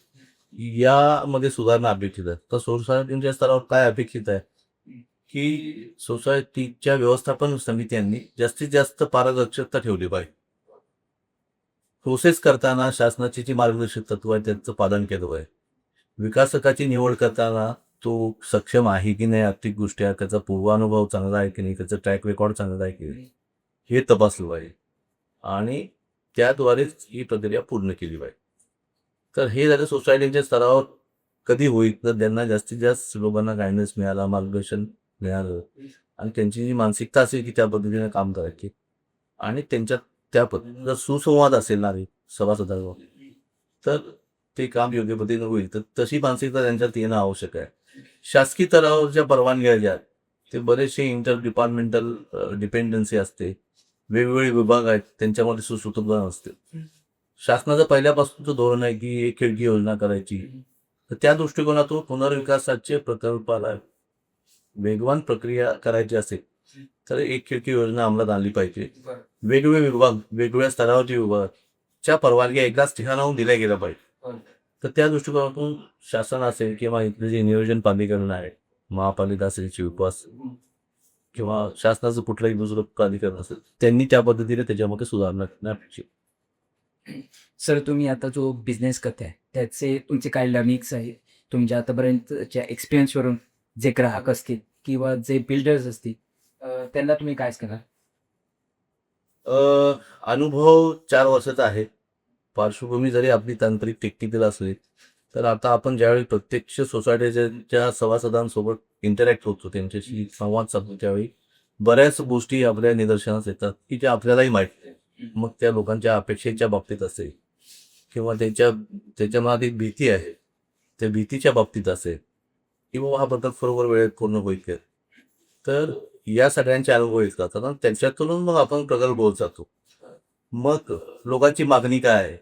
[SPEAKER 1] यामध्ये सुधारणा अपेक्षित आहे. तर सोसायटीच्या स्तरावर काय अपेक्षित आहे, की सोसायटीच्या व्यवस्थापन समित्यांनी जास्तीत जास्त पारदर्शकता ठेवली पाहिजे. प्रोसेस करताना शासनाची जी मार्गदर्शक तत्व आहे त्यांचं पालन केलं पाहिजे. विकासकाची निवड करताना तो सक्षम आहे की नाही आर्थिकदृष्ट्या, त्याचा पूर्वानुभव चांगला आहे की नाही, त्याचं ट्रॅक रेकॉर्ड चांगला आहे की नाही, हे तपासलं पाहिजे आणि त्याद्वारेच ही प्रक्रिया पूर्ण केली पाहिजे. तर हे झालं सोसायटीच्या स्तरावर कधी होईल, तर त्यांना जास्तीत जास्त लोकांना गायडन्स मिळाला, मार्गदर्शन मिळालं आणि त्यांची जी मानसिकता असेल की त्या पद्धतीने काम करायची आणि त्यांच्यात त्या पद्धतीने जर सुसंवाद असेल ना रे सभासदांवर, तर ते काम योग्य पद्धतीने होईल. तर तशी मानसिकता त्यांच्यात येणं आवश्यक आहे. शासकीय स्तरावर ज्या परवानग्या ज्या आहेत, ते बरेचसे इंटर डिपार्टमेंटल डिपेंडन्सी असते. वेगवेगळे विभाग आहेत, त्यांच्यामध्ये सुसूत्रता नसते. शासनाचं पहिल्यापासूनचं धोरण आहे की एक खिडकी योजना करायची. तर त्या दृष्टिकोनातून पुनर्विकासाचे प्रकल्पाला वेगवान प्रक्रिया करायची असेल, तर एक खिडकी योजना अंमलात आणली पाहिजे. वेगवेगळे विभाग, वेगवेगळ्या स्तरावरचे विभागाच्या परवानग्या एकाच ठिकाणाहून दिल्या गेल्या पाहिजे. तर त्या दृष्टिकोनातून शासन असेल किंवा इथले जे नियोजन प्राधिकरण आहे, महापालिका असेल, शिवपास किंवा शासनाचं कुठलंही दुसरं प्राधिकरण असेल, त्यांनी त्या पद्धतीने त्याच्यामध्ये सुधारणा करणं अपेक्षित.
[SPEAKER 3] सर, तुम्ही आता जो बिझनेस करताय त्याचे तुमचे काय लर्निंग्स आहेत? तुमच्या आतापर्यंतच्या एक्सपिरियन्सवरून जे ग्राहक असतील किंवा जे बिल्डर्स असतील त्यांना तुम्ही काय सांगाल?
[SPEAKER 1] अनुभव 4 वर्षाचा आहे. पार्श्वभूमी जरी आपली तांत्रिक टेक्निकल असली, तर आता आपण ज्यावेळी प्रत्यक्ष सोसायटीच्या सभासदांसोबत इंटरॅक्ट होतो, त्यांच्याशी संवाद साधतो, त्यावेळी बऱ्याच गोष्टी आपल्या निदर्शनास येतात, की ज्या आपल्यालाही माहीत नाही. मग त्या लोकांच्या अपेक्षेच्या बाबतीत असेल किंवा त्याच्या मनात एक भीती आहे, त्या भीतीच्या बाबतीत असेल किंवा हा प्रकल्प बरोबर वेळेत पूर्ण होईल का? तर या सगळ्यांचे अनुभव येतात आणि त्यांच्यातून मग आपण प्रकल्प बोलत जातो. मग लोकांची मागणी काय आहे?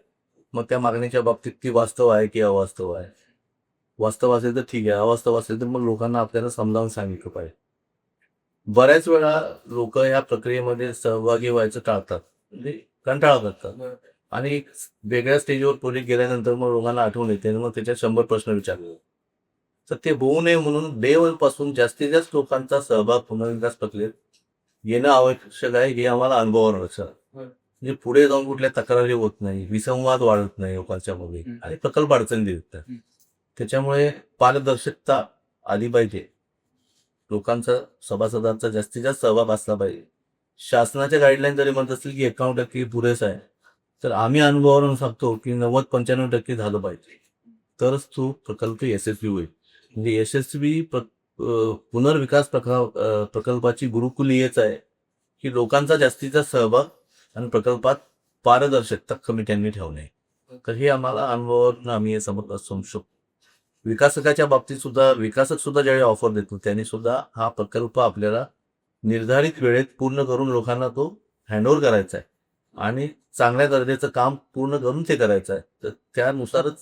[SPEAKER 1] मग त्या मागणीच्या बाबतीत ती वास्तव आहे की अवास्तव आहे? वास्तव असेल तर ठीक आहे, अवास्तव असेल तर मग लोकांना आपल्याला समजावून सांगितलं पाहिजे. बऱ्याच वेळा लोक या प्रक्रियेमध्ये सहभागी व्हायचं टाळतात, म्हणजे कंटाळा करतात आणि एक वेगळ्या स्टेजवर प्रोजेक्ट गेल्यानंतर मग लोकांना आठवण येते आणि मग त्याच्यात 100 प्रश्न विचारले. तर ते होऊ नये म्हणून डे वन पासून जास्तीत जास्त लोकांचा सहभाग पुनर्विकास प्रक्रियेत येणं आवश्यक आहे, हे आम्हाला अनुभवावर लक्षात आलं. म्हणजे पुढे जाऊन कुठल्या तक्रारी होत नाही, विसंवाद वाढत नाही लोकांच्या मध्ये आणि प्रकल्प अडचणी देत नाही. त्याच्यामुळे पारदर्शकता आली पाहिजे. लोकांचा, सभासदांचा जास्तीत जास्त सहभाग असला पाहिजे. शासनाच्या गाईडलाईन जरी म्हणत असतील की 51% पुरेसं आहे, तर आम्ही अनुभवावरून सांगतो की 90-95% झालं पाहिजे. तरच तो प्रकल्प यशस्वी होईल. म्हणजे यशस्वी पुनर्विकास प्रकल्पाची गुरुकुल हेच आहे की लोकांचा जास्तीचा सहभाग आणि प्रकल्पात पारदर्शकता कमिट्यांनी ठेवणे. तर हे आम्हाला अनुभवावरून आम्ही हे समजत शकतो. विकासकाच्या बाबतीत सुद्धा विकासक सुद्धा ज्यावेळी ऑफर देतो, त्यांनी सुद्धा हा प्रकल्प आपल्याला निर्धारित वेळेत पूर्ण करून लोकांना तो हँडओव्हर करायचा आहे आणि चांगल्या दर्जाचं काम पूर्ण करून ते करायचं आहे. तर त्यानुसारच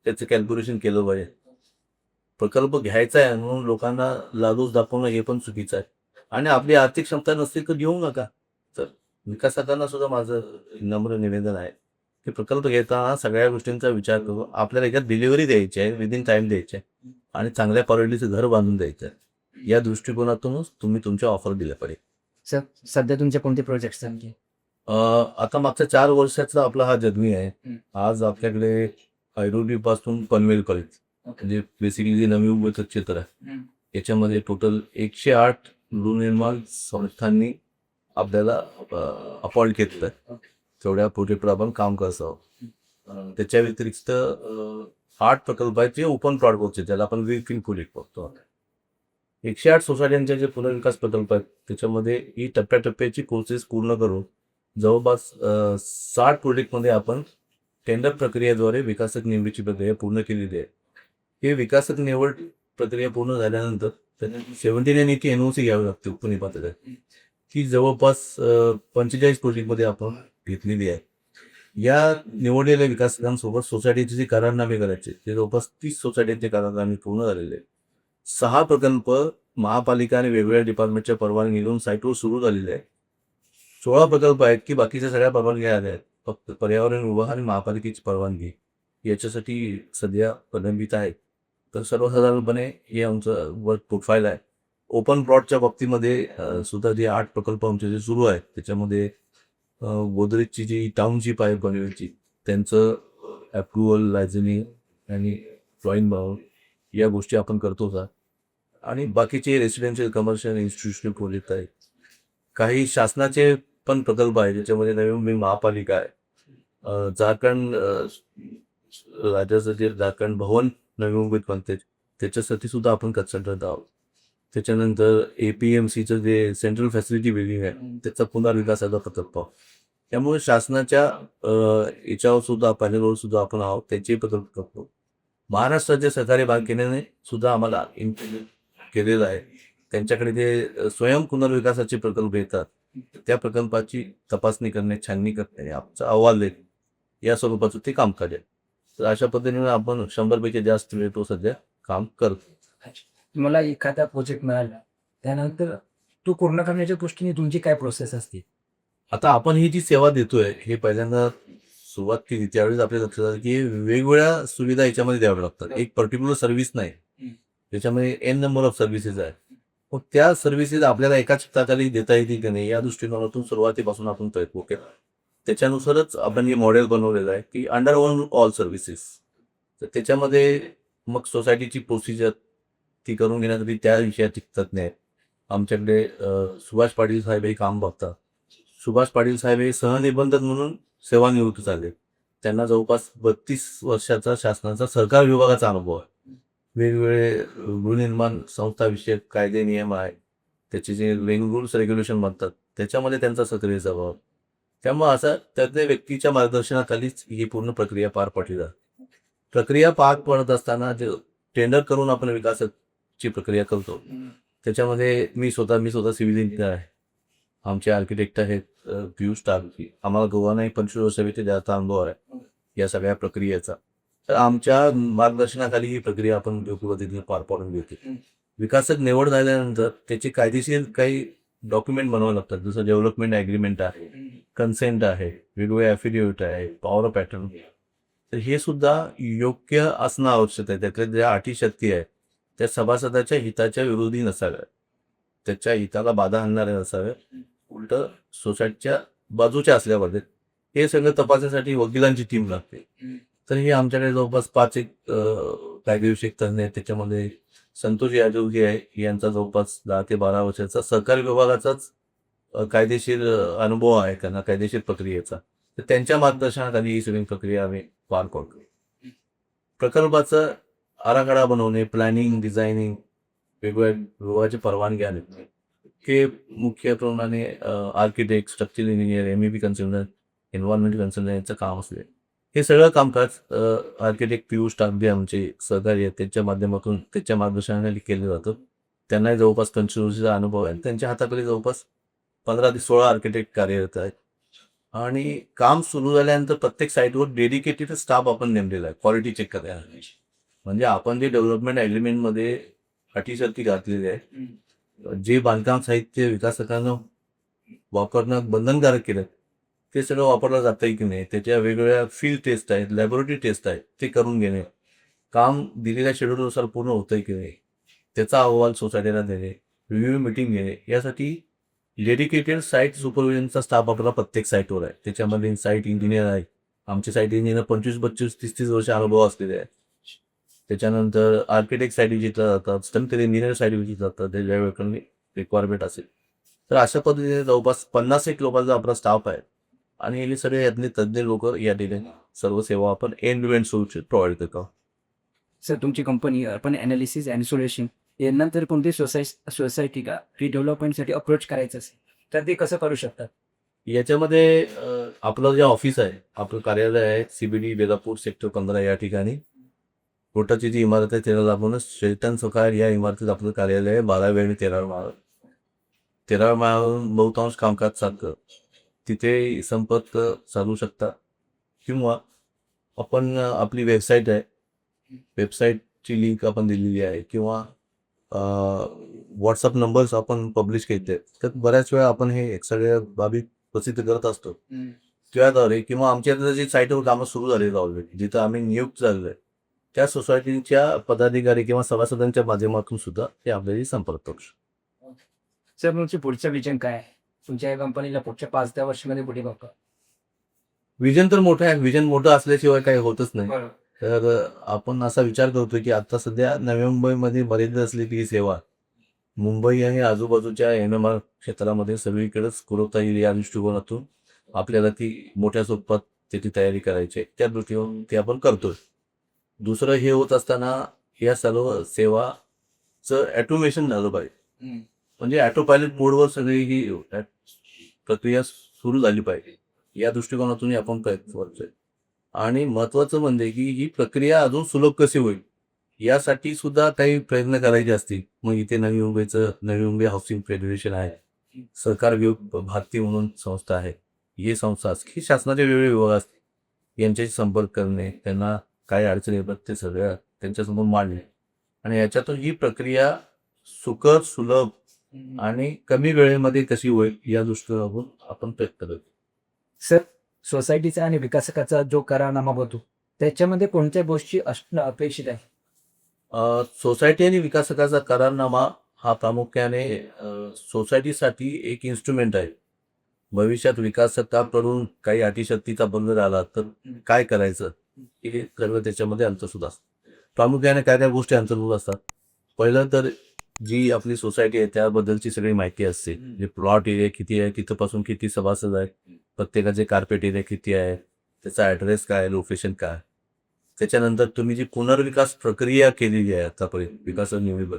[SPEAKER 1] त्याचं कॅल्क्युलेशन केलं पाहिजे. प्रकल्प घ्यायचा आहे म्हणून लोकांना लालूच दाखवणं हे पण चुकीचं आहे आणि आपली आर्थिक क्षमता नसतील तर घेऊ नका. तर विकासकांना सुद्धा माझं नम्र निवेदन आहे की प्रकल्प घेताना सगळ्या गोष्टींचा विचार करू. आपल्याला याच्यात डिलिव्हरी द्यायची आहे, विदिन टाइम द्यायची आहे आणि चांगल्या क्वालिटीचं घर बांधून द्यायचं आहे. या दृष्टिकोनातूनच तुम्ही तुमच्या ऑफर दिल्या पाहिजे.
[SPEAKER 3] सर, सध्या तुमचे कोणते प्रोजेक्ट्स आणखी?
[SPEAKER 1] आता मागच्या 4 वर्षाचा आपला हा जर्नी आहे. आज आपल्याकडे ऐरोलीपासून पनवेलपर्यंत म्हणजे बेसिकली जे नवी उभं क्षेत्र आहे, याच्यामध्ये टोटल 108 गृहनिर्माण संस्थांनी आपल्याला अपॉइंट केलेलं आहे. तेवढ्या प्रोजेक्टवर आपण काम करत आहोत. त्याच्या व्यतिरिक्त 8 प्रकल्प आहेत जे ओपन प्लॉटवरचे, ज्याला आपण ग्रीनफील्ड प्रोजेक्ट बघतो. 108 सोसायट्यांचे जे पुनर्विकास प्रकल्प आहेत, त्याच्यामध्ये ही टप्प्याटप्प्याची प्रोसेस पूर्ण करून जवळपास 60 प्रोजेक्टमध्ये आपण टेंडर प्रक्रियेद्वारे विकासक निवडीची प्रक्रिया पूर्ण केलेली आहे. हे विकासक निवड प्रक्रिया पूर्ण झाल्यानंतर त्यांना 79 NOC घ्यावी लागते उपनिपातळीवर, की जवळपास 45 प्रोजेक्टमध्ये आपण घेतलेली आहे. या निवडलेल्या विकासकांसोबत सोसायटीचे जे करारनामे करायचे ते जवळपास 30 सोसायटीचे करारनामे पूर्ण झालेले आहेत. 6 प्रकल्प महापालिका आणि वेगवेगळ्या डिपार्टमेंटच्या परवानगी घेऊन साईटवर सुरू झालेले आहेत. 16 प्रकल्प आहेत की बाकीच्या सगळ्या परवानग्या आल्या आहेत. फक्त पर्यावरण विभाग आणि महापालिकेची परवानगी याच्यासाठी सध्या प्रलंबित आहेत. तर सर्वसाधारणपणे हे आमचं वर्क प्रोफाईल आहे. ओपन प्लॉटच्या बाबतीमध्ये सुद्धा जे 8 प्रकल्प आमचे जे सुरू आहेत त्याच्यामध्ये गोदरेजची जी टाउनशिप आहे पनवेलची त्यांचं अप्रुव्हल, लायझनिंग आणि ड्रॉईंग या गोष्टी आपण करतो सर. आणि बाकीचे रेसिडेन्शियल, कमर्शियल, इन्स्टिट्यूशनल प्रोजेक्ट आहेत. काही शासनाचे पण प्रकल्प आहेत ज्याच्यामध्ये नवी मुंबई महापालिका आहे. झारखंड राज्याचं जे झारखंड भवन नवी मुंबईत बनते त्याच्यासाठी सुद्धा आपण कन्सल्टंट आहोत. त्याच्यानंतर APMCचं जे सेंट्रल फॅसिलिटी बिल्डिंग आहे त्याचा पुनर्विकासाचा प्रकल्प. त्यामुळे शासनाच्या याच्यावर सुद्धा पॅनलवर सुद्धा आपण आहोत, त्याचे प्रकल्प करतो. महाराष्ट्राच्या सहकारी बँकेने सुद्धा आम्हाला इम्प्लिमेंट केलेलं आहे. त्यांच्याकडे जे स्वयं पुनर्विकासाचे प्रकल्प येतात त्या प्रकल्पाची तपासणी करणे, छाननी करणे, आमचा अहवाल देणे या स्वरूपाचं ते कामकाज आहे. तर अशा पद्धतीने आपण 100 जास्त वेळ तो सध्या काम करतो.
[SPEAKER 3] तुम्हाला एखादा प्रोजेक्ट मिळाला त्यानंतर तो पूर्ण करण्याच्या दृष्टीने तुमची काय प्रोसेस असते?
[SPEAKER 1] आता आपण ही जी सेवा देतोय हे पहिल्यांदा सुरुवात केली त्यावेळेस आपल्या लक्षात आलं की वेगवेगळ्या सुविधा याच्यामध्ये द्याव्या लागतात. एक पर्टिक्युलर सर्व्हिस नाही, त्याच्यामध्ये एन नंबर ऑफ सर्व्हिसेस आहे. मग त्या सर्व्हिसेस आपल्याला एकाच ताखाली देता येतील की नाही या दृष्टिकोनातून सुरुवातीपासून आपण प्रयत्न केला. त्याच्यानुसारच आपण हे मॉडेल बनवलेलं आहे की अंडर वन ऑल सर्व्हिसेस. तर त्याच्यामध्ये मग सोसायटीची प्रोसिजर ती करून घेण्यासाठी त्या विषयाचे तज्ज्ञ आहेत. आमच्याकडे सुभाष पाटील साहेब हे काम बघतात. सुभाष पाटील साहेब हे सहनिबंधक म्हणून सेवानिवृत्त झाले. त्यांना जवळपास 32 वर्षाचा शासनाचा सहकार विभागाचा अनुभव आहे. वेगवेगळे गृहनिर्माण संस्थाविषयक कायदे नियम आहे, त्याचे जे रूल्स रेग्युलेशन म्हणतात त्याच्यामध्ये त्यांचा सक्रिय सहभाग. त्यामुळे असा तज्ज्ञ व्यक्तीच्या मार्गदर्शनाखालीच ही पूर्ण प्रक्रिया पार पडली जाते. प्रक्रिया पार पडत असताना जे टेंडर करून आपण विकासाची प्रक्रिया करतो त्याच्यामध्ये मी स्वतः सिव्हिल इंजिनियर आहे. आमचे आर्किटेक्ट आहेत पियुष टाकजी. आम्हाला दोघांनाही 25 वर्षापेक्षा जास्त अनुभव आहे या सगळ्या प्रक्रियेचा. तर आमच्या मार्गदर्शनाखाली ही प्रक्रिया आपण योग्य पद्धतीने पार पाडून घेते. विकासक निवड झाल्यानंतर त्याचे कायदेशीर काही डॉक्युमेंट बनवावे लागतात, जसं डेव्हलपमेंट ॲग्रीमेंट आहे, कन्सेंट आहे, वेगवेगळे ॲफिडेव्हिट आहे, पॉवर पॅटर्न. तर हे सुद्धा योग्य असणं आवश्यक आहे. त्यातल्या ज्या अटी शर्ती आहेत त्या सभासदाच्या हिताच्या विरोधी नसाव्या, त्याच्या हिताला बाधा आणणाऱ्या नसाव्या, उलट सोसायटीच्या बाजूच्या असल्या पाहिजे. हे सगळं तपासण्यासाठी वकिलांची टीम लागते. तर हे आमच्याकडे जवळपास 5 कायदेविषयक तज्ज्ञ आहेत. त्याच्यामध्ये संतोष यादवजी आहे, यांचा जवळपास 10 ते 12 वर्षाचा सहकारी विभागाचाच कायदेशीर अनुभव आहे त्यांना कायदेशीर प्रक्रियेचा. तर त्यांच्या मार्गदर्शनाखाली ही सगळी प्रक्रिया आम्ही पार पाडतो. प्रकल्पाचं आराखडा बनवणे, प्लॅनिंग, डिझायनिंग, वेगवेगळ्या विभागाचे परवानगी आले हे मुख्यप्रमाणे architect, structural engineer, MEP consultant, environment consultant यांचं काम असले. हे सगळं कामकाज आर्किटेक्ट पियुष टाकबे आमचे सहकारी आहेत त्यांच्या माध्यमातून त्याच्या मार्गदर्शनाखाली केलं जातं. त्यांनाही जवळपास 25 वर्षाचा अनुभव आहे. त्यांच्या हाताखाली जवळपास 15 ते 16 आर्किटेक्ट कार्यरत आहेत. आणि काम सुरू झाल्यानंतर प्रत्येक साईटवर डेडिकेटेड स्टाफ आपण नेमलेला आहे क्वालिटी चेक करायला. म्हणजे आपण जे डेव्हलपमेंट ॲग्रीमेंटमध्ये अटी शर्ती घातलेली आहे, जे बांधकाम साहित्य विकासकांना वापरणं बंधनकारक केलं ते सगळं वापरलं जातं की नाही, त्याच्या वेगवेगळ्या फील्ड टेस्ट आहेत, लॅबोरेटरी टेस्ट आहेत, ते करून घेणे, काम दिलेल्या शेड्यूलनुसार पूर्ण होतंय की नाही त्याचा अहवाल सोसायटीला देणे, रिव्ह्यू मिटिंग घेणे, यासाठी डेडिकेटेड साईट सुपरविजनचा स्टाफ आपला प्रत्येक साईटवर आहे. त्याच्यामध्ये साईट इंजिनियर आहे. आमचे साईट इंजिनियर 25, 25, 30 वर्ष अनुभव असलेले आहेत. त्याच्यानंतर आर्किटेक्ट साईट विजिटला जातात, स्ट्रक्चरल इंजिनियर साईट विजिट जातात, त्याच्या वेळी रिक्वायरमेंट असेल तर अशा पद्धतीने जवळपास 50 लोकांचा आपला स्टाफ आहे. आणि हे सगळे यातले तज्ज्ञ लोक या ठिकाणी सर्व सेवा आपण end to end solution provide करतो.
[SPEAKER 3] सर तुमची company urban analysis and solution यानंतर कोणती सोसायटी का रिडेव्हलपमेंटसाठी अप्रोच करायचं असेल तर ते कसं करू शकतात?
[SPEAKER 1] याच्यामध्ये आपलं जे ऑफिस आहे, आपलं कार्यालय आहे CBD बेलापूर सेक्टर 15 या ठिकाणी. कोर्टाची जी इमारत आहे त्याला लागूनच शेल्टन सकाळ या इमारतीत आपलं कार्यालय आहे. 12वे आणि 13वे माळावर. 13व्या माळावरून बहुतांश कामकाज चालतं. तिथे संपर्क साधू शकता किंवा आपण आपली वेबसाईट आहे, वेबसाईटची लिंक आपण दिलेली आहे किंवा व्हॉट्सअप नंबर्स आपण पब्लिश केले. तर बऱ्याच वेळा आपण हे सगळ्या बाबी प्रसिद्ध करत असतो. त्याद्वारे किंवा आमच्या इथं जी साईटवर कामं सुरू झालेली ऑलरेडी जिथं आम्ही नियुक्त झालेलो आहे त्या सोसायटीच्या पदाधिकारी किंवा सभासदांच्या माध्यमातून सुद्धा ते आपल्याशी संपर्क करू शकतात.
[SPEAKER 3] सर तुमची पुढचं विजन काय आहे तुमच्या या कंपनीला पुढच्या 5-10 वर्षामध्ये पुढे बघा?
[SPEAKER 1] विजन तर मोठं आहे. विजन मोठं असल्याशिवाय काही होतच नाही.
[SPEAKER 2] बरोबर.
[SPEAKER 1] तर आपण असा विचार करतो की आता सध्या नवी मुंबईमध्ये मर्यादित असलेली ही सेवा मुंबई आणि आजूबाजूच्या एमएमआर क्षेत्रामध्ये सगळीकडेच पुरवता येईल या दृष्टिकोनातून आपल्याला ती मोठ्या स्वरूपात त्याची तयारी करायची आहे. त्या दृष्टीकोन ते आपण करतोय. दुसरं हे होत असताना या सर्व सेवाचं ॲटोमेशन झालं पाहिजे. म्हणजे ॲटो पायलट मोडवर सगळी ही प्रक्रिया सुरू झाली पाहिजे या दृष्टिकोनातूनही आपण प्रयत्न करतोय. आणि महत्त्वाचं म्हणजे की ही प्रक्रिया अजून सुलभ कशी होईल यासाठी सुद्धा काही प्रयत्न करायचे असतील मग इथे नवी मुंबई हाऊसिंग फेडरेशन आहे, सहकार विभाग भारती म्हणून संस्था आहे, ही संस्था असते ही शासनाचे वेगवेगळे विभाग असते यांच्याशी संपर्क करणे, त्यांना काय अडचणी येतात ते सगळ्या त्यांच्यासमोर मांडणे आणि याच्यातून ही प्रक्रिया सुकर सुलभ आणि कमी वेळेमध्ये कशी होईल या दृष्टीकोनातून आपण प्रयत्न करतो.
[SPEAKER 3] सर सोसायटीचा आणि विकासकाचा जो करारनामा होतो त्याच्यामध्ये कोणत्या गोष्टी असणं अपेक्षित आहे?
[SPEAKER 1] सोसायटी आणि विकासकाचा करारनामा हा प्रामुख्याने सोसायटीसाठी एक इन्स्ट्रुमेंट आहे. भविष्यात विकासकाकडून काही अटीशर्तीचा बंद झाला तर काय करायचं हे सर्व त्याच्यामध्ये अंतर्भूत असतं. प्रामुख्याने काय काय गोष्टी अंतर्भूत असतात. पहिलं तर जी आपली सोसायटी आहे त्याबद्दलची सगळी माहिती असते. जे प्लॉट एरिया किती आहे, तिथपासून किती सभासद आहेत, प्रत्येकाचे कार्पेट एरिया किती आहे, त्याचा ॲड्रेस काय, लोकेशन काय. त्याच्यानंतर तुम्ही जी पुनर्विकास प्रक्रिया केलेली आहे आतापर्यंत विकास निवडीवर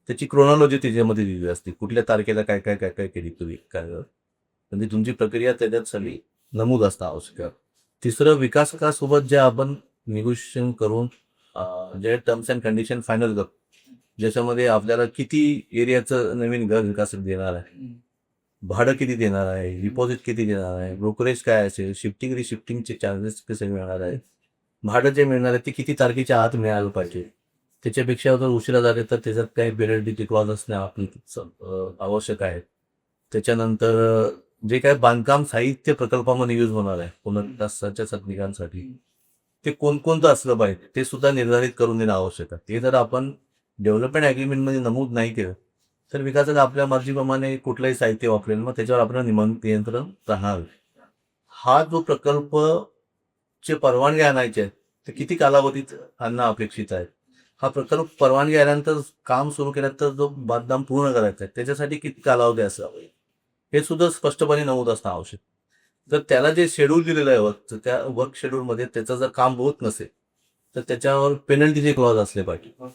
[SPEAKER 1] त्याची क्रोनॉलॉजी त्याच्यामध्ये दिलेली असते. कुठल्या तारखेला काय काय काय काय केली तुम्ही काय म्हणजे तुमची प्रक्रिया त्याच्यात सगळी नमूद असणं आवश्यक आहे. तिसरं विकासकासोबत जे आपण निगोशिएशन करून जे टर्म्स अँड कंडिशन फायनल करतो ज्याच्यामध्ये आपल्याला किती एरियाचं नवीन घर विकास देणार आहे, भाडं किती देणार आहे, डिपॉझिट किती देणार आहे, ब्रोकरेज काय असेल, शिफ्टिंग रिशिफ्टिंगचे चार्जेस कसे मिळणार आहे, भाडं जे मिळणार आहे ते किती तारखेच्या आत मिळालं पाहिजे. त्याच्यापेक्षा जर उशिरा झाले तर त्याच्यात काही पेनल्टी क्लॉज असणे आवश्यक आहे. त्याच्यानंतर जे काही बांधकाम साहित्य प्रकल्पामध्ये यूज होणार आहे पुनर्विकासाच्या तंत्रज्ञानासाठी ते कोणकोणतं असलं पाहिजे ते सुद्धा निर्धारित करून देणं आवश्यक आहे. ते जर आपण डेव्हलपमेंट ॲग्रीमेंटमध्ये नमूद नाही केलं तर विकासक आपल्या मर्जीप्रमाणे कुठलंही साहित्य वापरेल मग त्याच्यावर आपल्याला नियंत्रण राहणार. हा जो प्रकल्प चे परवानगी आणायचे आहेत ते किती कालावधीत आणणं अपेक्षित आहे. हा प्रकल्प परवानगी आल्यानंतर काम सुरू केल्यानंतर जो बांधकाम पूर्ण करायचा आहे त्याच्यासाठी किती कालावधी असावा हे सुद्धा स्पष्टपणे नमूद असणं आवश्यक. जर त्याला जे शेड्यूल दिलेलं आहे वर्कचं त्या वर्क शेड्यूलमध्ये त्याचं जर काम होत नसेल तर त्याच्यावर पेनल्टीचे क्लॉज असले पाहिजे.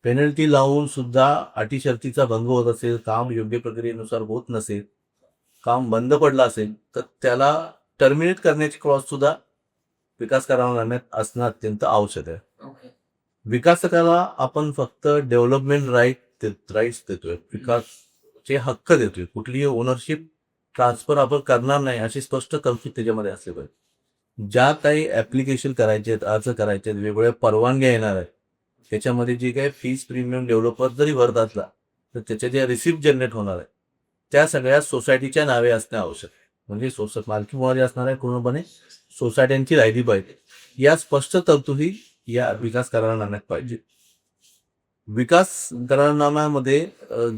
[SPEAKER 1] पेनल्टी लावून सुद्धा अटी शर्तीचा भंग होत असेल, काम योग्य प्रक्रियेनुसार होत नसेल, काम बंद पडलं असेल तर त्याला टर्मिनेट करण्याची क्लॉज सुद्धा विकास करारनाम्यात असणं अत्यंत आवश्यक आहे. विकासकाला आपण फक्त डेव्हलपमेंट राईट्स देतोय, विकासचे हक्क देतोय, कुठलीही ओनरशिप ट्रान्सफर आपण करणार नाही अशी स्पष्ट तरतूद त्याच्यामध्ये असले पाहिजे. ज्या काही ॲप्लिकेशन करायचे आहेत, अर्ज करायचे आहेत, वेगवेगळ्या परवानग्या येणार आहेत त्याच्यामध्ये जी काही फीस प्रीमियम डेव्हलपर जरी भरत असला तर त्याच्या ज्या रिसिप्ट जनरेट होणार आहे त्या सगळ्या सोसायटीच्या नावे असणे आवश्यक आहे. म्हणजे मालकी मुळात असणार आहे पूर्णपणे सोसायट्यांची राहिली पाहिजे. या स्पष्ट तरतुदी या विकास करारनाम्यात पाहिजे. विकास करारनाम्यामध्ये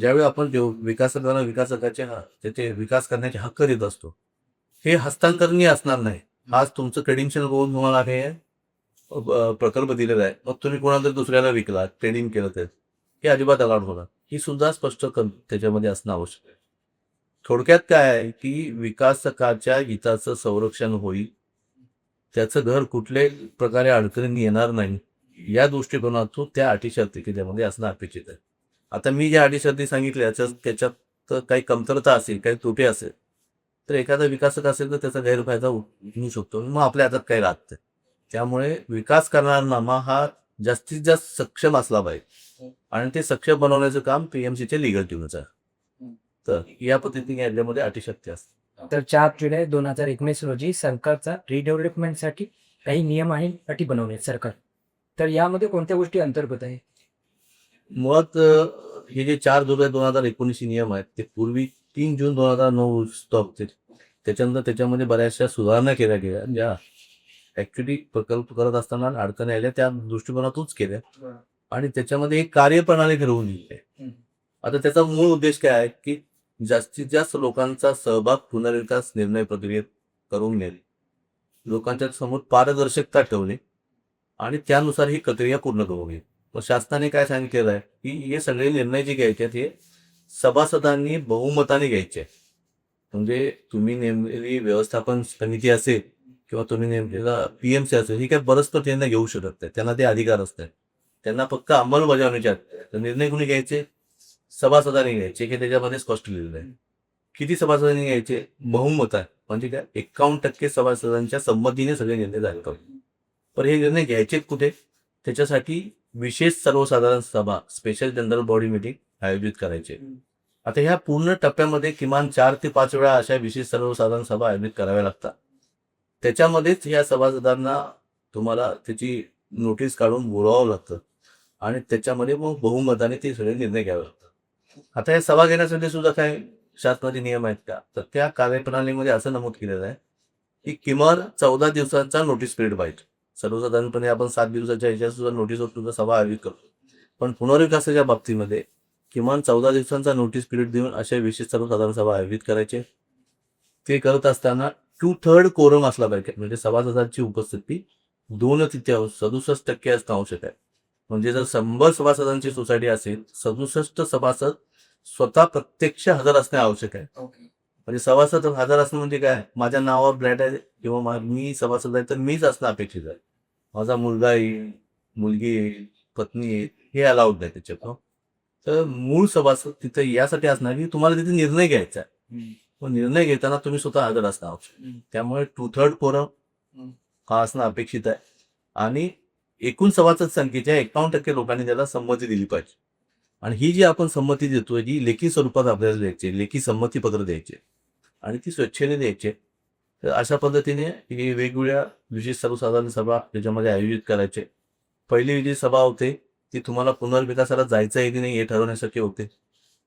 [SPEAKER 1] ज्यावेळी आपण विकासकाला विकासकाचे त्याचे विकास करण्याचे हक्क देत असतो हे हस्तांतरणीय असणार नाही. आज तुमचं क्रेडेन्शियल बघून तुम्हाला हे प्रकल्प दिलेला आहे मग तुम्ही कोणाला तरी दुसऱ्याला विकला ट्रेडिंग केलं तर हे अजिबात अलाउड होणार. ही सुद्धा स्पष्ट त्याच्यामध्ये असणं आवश्यक आहे. थोडक्यात काय आहे की विकासकाच्या हिताचं संरक्षण होईल, त्याचं घर कुठल्याही प्रकारे अडचणी येणार नाही या दृष्टिकोनातून त्या अटी शर्ती त्याच्यामध्ये असणं अपेक्षित आहे. आता मी ज्या अटी शर्ती सांगितल्या त्याच्यात काही कमतरता असेल, काही त्रुटी असेल तर एखादा विकासक असेल तर त्याचा गैरफायदा उठवू शकतो, मग आपल्या हातात काही राहत नाही. त्यामुळे विकास करारनामा हा जास्तीत जास्त सक्षम असला पाहिजे आणि ते सक्षम बनवण्याचं काम PMCचे लिगल टीमचं आहे. तर या पद्धतीने याच्यामध्ये अटी शक्ती असते.
[SPEAKER 3] तर 4 जुलै 2019 रोजी सरकारचा रिडेव्हलपमेंटसाठी काही नियम आणि अटी बनवले आहेत सरकार. तर यामध्ये कोणत्या गोष्टी अंतर्गत आहे?
[SPEAKER 1] मुळात हे जे 4 जुलै 2019 नियम आहेत ते पूर्वी 3 जून 2009 स्टॉप होते त्याच्यानंतर त्याच्यामध्ये बऱ्याचशा सुधारणा केल्या गेल्या ज्या ऍक्च्युली प्रकल्प करत असताना अडचणी आल्या त्या दृष्टिकोनातूनच केल्या आणि त्याच्यामध्ये एक कार्यप्रणाली ठरवून दिली आहे. आता त्याचा मूळ उद्देश काय आहे की जास्तीत जास्त लोकांचा सहभाग पुनर्विकास निर्णय प्रक्रियेत करून घेणे, लोकांच्या समोर पारदर्शकता ठेवणे आणि त्यानुसार ही प्रक्रिया पूर्ण करू नये. मग शासनाने काय सांगितलेलं आहे की हे सगळे निर्णय जे घ्यायचे आहेत हे सभासदांनी बहुमताने घ्यायचे आहेत. म्हणजे तुम्ही नेमलेली व्यवस्थापन समिती असेल किंवा तुम्ही नेमलेला पीएमसी असेल ही काय परस्पर निर्णय घेऊ शकत नाही, त्यांना ते अधिकार असतात. त्यांना फक्त अंमलबजावणीचे आहेत. तर निर्णय कुणी घ्यायचे? सभासदांनी घ्यायचे, की त्याच्यामध्ये स्पष्ट लिहिलेलं आहे. किती सभासदांनी घ्यायचे? बहुमत आहे. म्हणजे काय 51% सभासदांच्या संमतीने सगळे निर्णय झाले पाहिजे. पण हे निर्णय घ्यायचे कुठे? त्याच्यासाठी विशेष सर्वसाधारण सभा, स्पेशल जनरल बॉडी मीटिंग आयोजित करायचे. आता ह्या पूर्ण टप्प्यामध्ये किमान 4 ते 5 वेळा अशा विशेष सर्वसाधारण सभा आयोजित कराव्या लागतात. त्याच्यामध्येच या सभासदांना तुम्हाला त्याची नोटीस काढून बोलावावं लागतं आणि त्याच्यामध्ये मग बहुमताने ते सगळे निर्णय घ्यावे लागतात. आता या सभा घेण्यासाठी सुद्धा काय शासनाचे नियम आहेत का? तर त्या कार्यप्रणालीमध्ये असं नमूद केलेलं आहे की किमान 14 दिवसांचा नोटीस पिरियड पाहिजे. सर्वसाधारणपणे आपण 7 दिवसाच्या ह्याच्यात सुद्धा नोटीसवर सुद्धा सभा आयोजित करतो. पण पुनर्विकासाच्या बाबतीमध्ये किमान 14 दिवसांचा नोटीस पिरियड देऊन अशा विशेष सर्वसाधारण सभा आयोजित करायचे. ते करत असताना 2/3 कोरम असला पाहिजे. म्हणजे सभासदांची उपस्थिती 2/3 67% असणं आवश्यक आहे. म्हणजे जर 100 सभासदांची सोसायटी असेल 67 सभासद स्वतः प्रत्यक्ष हजर असणे आवश्यक आहे. म्हणजे सभासद हजर असणं म्हणजे काय? माझ्या नावावर फ्लॅट आहे किंवा मी सभासद आहे तर मीच असणं अपेक्षित आहे. माझा मुलगा येईल, मुलगी येईल, पत्नी येईल हे अलाउड नाही त्याच्यात. तर मूळ सभासद तिथे यासाठी असणार की तुम्हाला तिथे निर्णय घ्यायचा आहे. मग निर्णय घेताना तुम्ही स्वतः हजर असणं आवश्यक आहे. त्यामुळे 2/3 कोरम हा असणं अपेक्षित आहे आणि एकूण सभासद संख्येच्या 51% लोकांनी त्याला संमती दिली पाहिजे. आणि ही जी आपण संमती देतोय जी लेखी स्वरूपात आपल्याला द्यायची, लेखी संमती पत्र द्यायचे आणि ती स्वेच्छेने द्यायचे. तर अशा पद्धतीने ही वेगवेगळ्या विशेष सर्वसाधारण सभा त्याच्यामध्ये आयोजित करायचे. पहिली जी सभा होते ती तुम्हाला पुनर्विकासाला जायचं आहे की नाही हे ठरवण्यासाठी होते.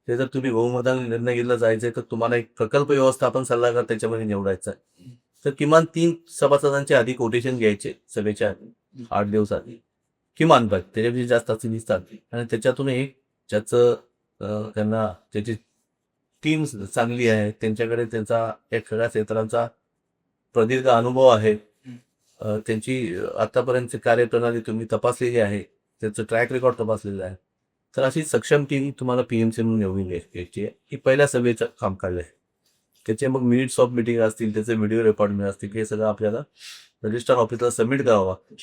[SPEAKER 1] ते जर तुम्ही बहुमताने निर्णय घेतला जायचंय तर तुम्हाला एक प्रकल्प व्यवस्थापन सल्लागार त्याच्यामध्ये निवडायचा आहे. तर किमान 3 सभासदांचे आधी कोटेशन घ्यायचे सभेच्या आधी 8 दिवस आधी किमान पाहिजे. त्याच्यापेक्षा जास्त असतील चालते आणि त्याच्यातून एक ज्याचं त्यांना त्याची टीम चांगली आहे, त्यांच्याकडे त्यांचा एक सगळ्या क्षेत्रांचा प्रदीर्घ अनुभव आहे, त्यांची आतापर्यंतची कार्यप्रणाली तुम्ही तपासलेली आहे, त्याचं ट्रॅक रेकॉर्ड तपासलेलं आहे. तर अशी सक्षम टीम तुम्हाला पीएमसी म्हणून निवडून घ्यायची आहे. ही पहिल्या सभेचं कामकाज आहे. त्याचे मग मिनिट्स ऑफ मिटिंग असतील, त्याचे व्हिडिओ रेकॉर्ड असतील, हे सगळं आपल्याला रजिस्टर ऑफिसला सबमिट करावं लागतं.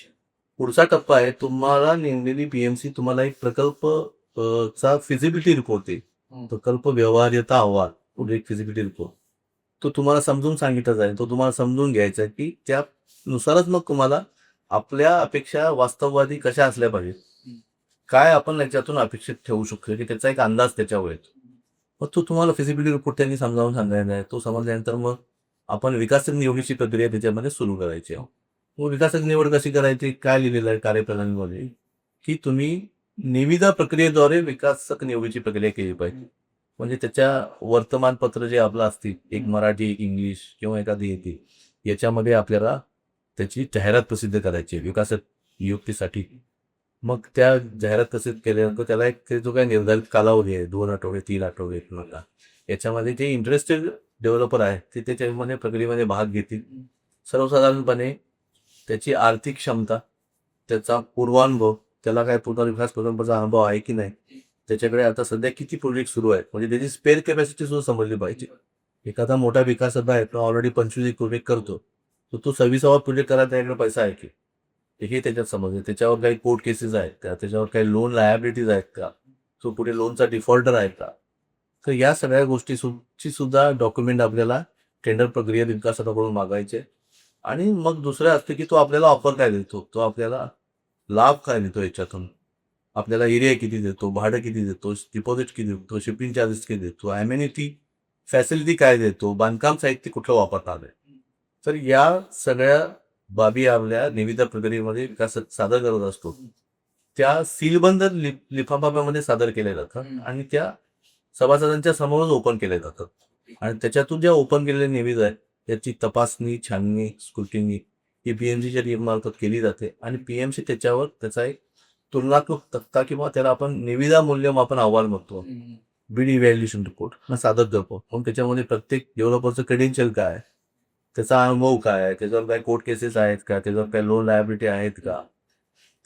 [SPEAKER 1] पुढचा टप्पा आहे तुम्हाला नेमलेली पीएमसी तुम्हाला एक प्रकल्प चा फिजिबिलिटी रिपोर्ट देईल. प्रकल्प व्यवहार्यता अहवाल पुढे एक फिजिबिलिटी रिपोर्ट तो तुम्हाला समजून सांगितला जाईल. तो तुम्हाला समजून घ्यायचा आहे की त्यानुसारच मग तुम्हाला आपल्या अपेक्षा वास्तववादी कशा असल्या पाहिजेत, काय आपण याच्यातून अपेक्षित ठेवू शकतो की त्याचा एक अंदाज त्याच्यावर येतो. मग तो तुम्हाला फिजिबिलिटी रिपोर्ट त्यांनी समजावून सांगायचा आहे. तो समजल्यानंतर मग आपण विकासक निवडीची प्रक्रिया त्याच्यामध्ये सुरू करायची आहे. मग विकासक निवड कशी करायची? काय लिहिलेलं आहे कार्यप्रणालीमध्ये की तुम्ही निविदा प्रक्रियेद्वारे विकासक निवडीची प्रक्रिया केली पाहिजे. म्हणजे त्याच्या वर्तमानपत्र जे आपलं असतील, एक मराठी, एक इंग्लिश किंवा एखादी हिंदी, याच्यामध्ये आपल्याला त्याची जाहिरात प्रसिद्ध करायची विकासक नियुक्तीसाठी. मग त्या जाहिरात प्रसिद्ध केल्यानंतर त्याला एक जो काही निर्धारित कालावधी आहे 2 आठवडे 3 आठवडे किंवा याच्यामध्ये जे इंटरेस्टेड डेव्हलपर आहे ते त्याच्यामध्ये प्रक्रियेमध्ये भाग घेतील. सर्वसाधारणपणे त्याची आर्थिक क्षमता, त्याचा पूर्वानुभव, त्याला काय पुनर्विकास प्रकल्पाचा अनुभव आहे की नाही, त्याच्याकडे आता सध्या किती प्रोजेक्ट सुरू आहेत, म्हणजे त्याची स्पेअर कॅपॅसिटी सुद्धा समजली पाहिजे. एखादा मोठा विकासक आहे तो ऑलरेडी 25 प्रोजेक्ट करतो, तर तो 26वा प्रोजेक्ट करायला त्याच्याकडे पैसा आहे की हे त्याच्यात समजले. त्याच्यावर काही कोर्ट केसेस आहेत का, त्याच्यावर काही लोन लायबिलिटीज आहेत का, तो पुढे लोनचा डिफॉल्टर आहे का. तर या सगळ्या गोष्टीची सुद्धा डॉक्युमेंट आपल्याला टेंडर प्रक्रियेत विकासकाकडून मागायचे. आणि मग दुसरं असतं की तो आपल्याला ऑफर काय देतो, तो आपल्याला लाभ काय देतो, याच्यातून आपल्याला एरिया किती देतो, भाडं किती देतो, डिपॉझिट किती देतो, शिपिंग चार्जेस किती देतो, ॲम्युनिटी फॅसिलिटी काय देतो, बांधकाम साहित्य कुठलं वापरणार आहे. तर या सगळ्या बाबी आपल्या निविदा प्रक्रियेमध्ये विकासक सादर करत असतो. त्या सीलबंद लिफाफामध्ये सादर केल्या जातात आणि त्या सभासदांच्या समोरच ओपन केल्या जातात. आणि त्याच्यातून ज्या ओपन केलेल्या निविदा आहेत याची तपासणी, छाननी, स्क्रुटिनी ही PMCच्या टीममार्फत केली जाते आणि PMC त्याच्यावर त्याचा एक तुलनात्मक तक्ता किंवा त्याला आपण निविदा मूल्यमापन अहवाल म्हणतो, बिड इव्हॅल्युएशन रिपोर्ट हा सादर करतो. मग त्याच्यामध्ये प्रत्येक डेव्हलपरचं क्रेडेन्शियल काय आहे, त्याचा अनुभव काय आहे, त्याच्यावर काय कोर्ट केसेस आहेत का, त्याच्यावर काय लोन लायबिलिटी आहेत का,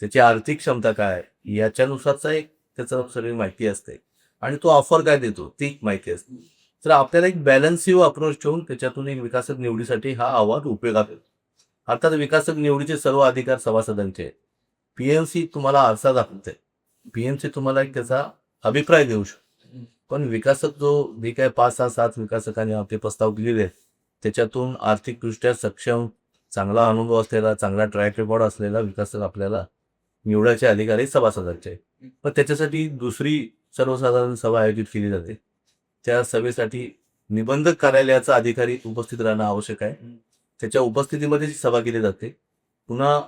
[SPEAKER 1] त्याची आर्थिक क्षमता काय आहे, याच्यानुसारचा एक त्याचं सगळी माहिती असते आणि तो ऑफर काय देतो ती माहिती असते. तर आपल्याला एक बॅलन्सिव्ह अप्रोच ठेवून त्याच्यातून एक विकासक निवडीसाठी हा अहवाल उपयोगात येतो. अर्थात विकासक निवडीचे सर्व अधिकार सभासदांचे आहेत. PMC तुम्हाला आरसा दाखवते, PMC तुम्हाला एक त्याचा अभिप्राय देऊ शकतो, पण विकासक जे काय 5-6-7 विकासकांनी आपले प्रस्ताव केलेले आहेत त्याच्यातून आर्थिकदृष्ट्या सक्षम, चांगला अनुभव असलेला, चांगला ट्रॅक रेकॉर्ड असलेला विकासक आपल्याला निवडायचे अधिकारी सभासदांचे आहेत. पण त्याच्यासाठी दुसरी सर्वसाधारण सभा आयोजित केली जाते. त्या सभेसाठी निबंधक कार्यालयाचा अधिकारी उपस्थित राहणं आवश्यक आहे. त्याच्या उपस्थितीमध्ये जी सभा केली जाते, पुन्हा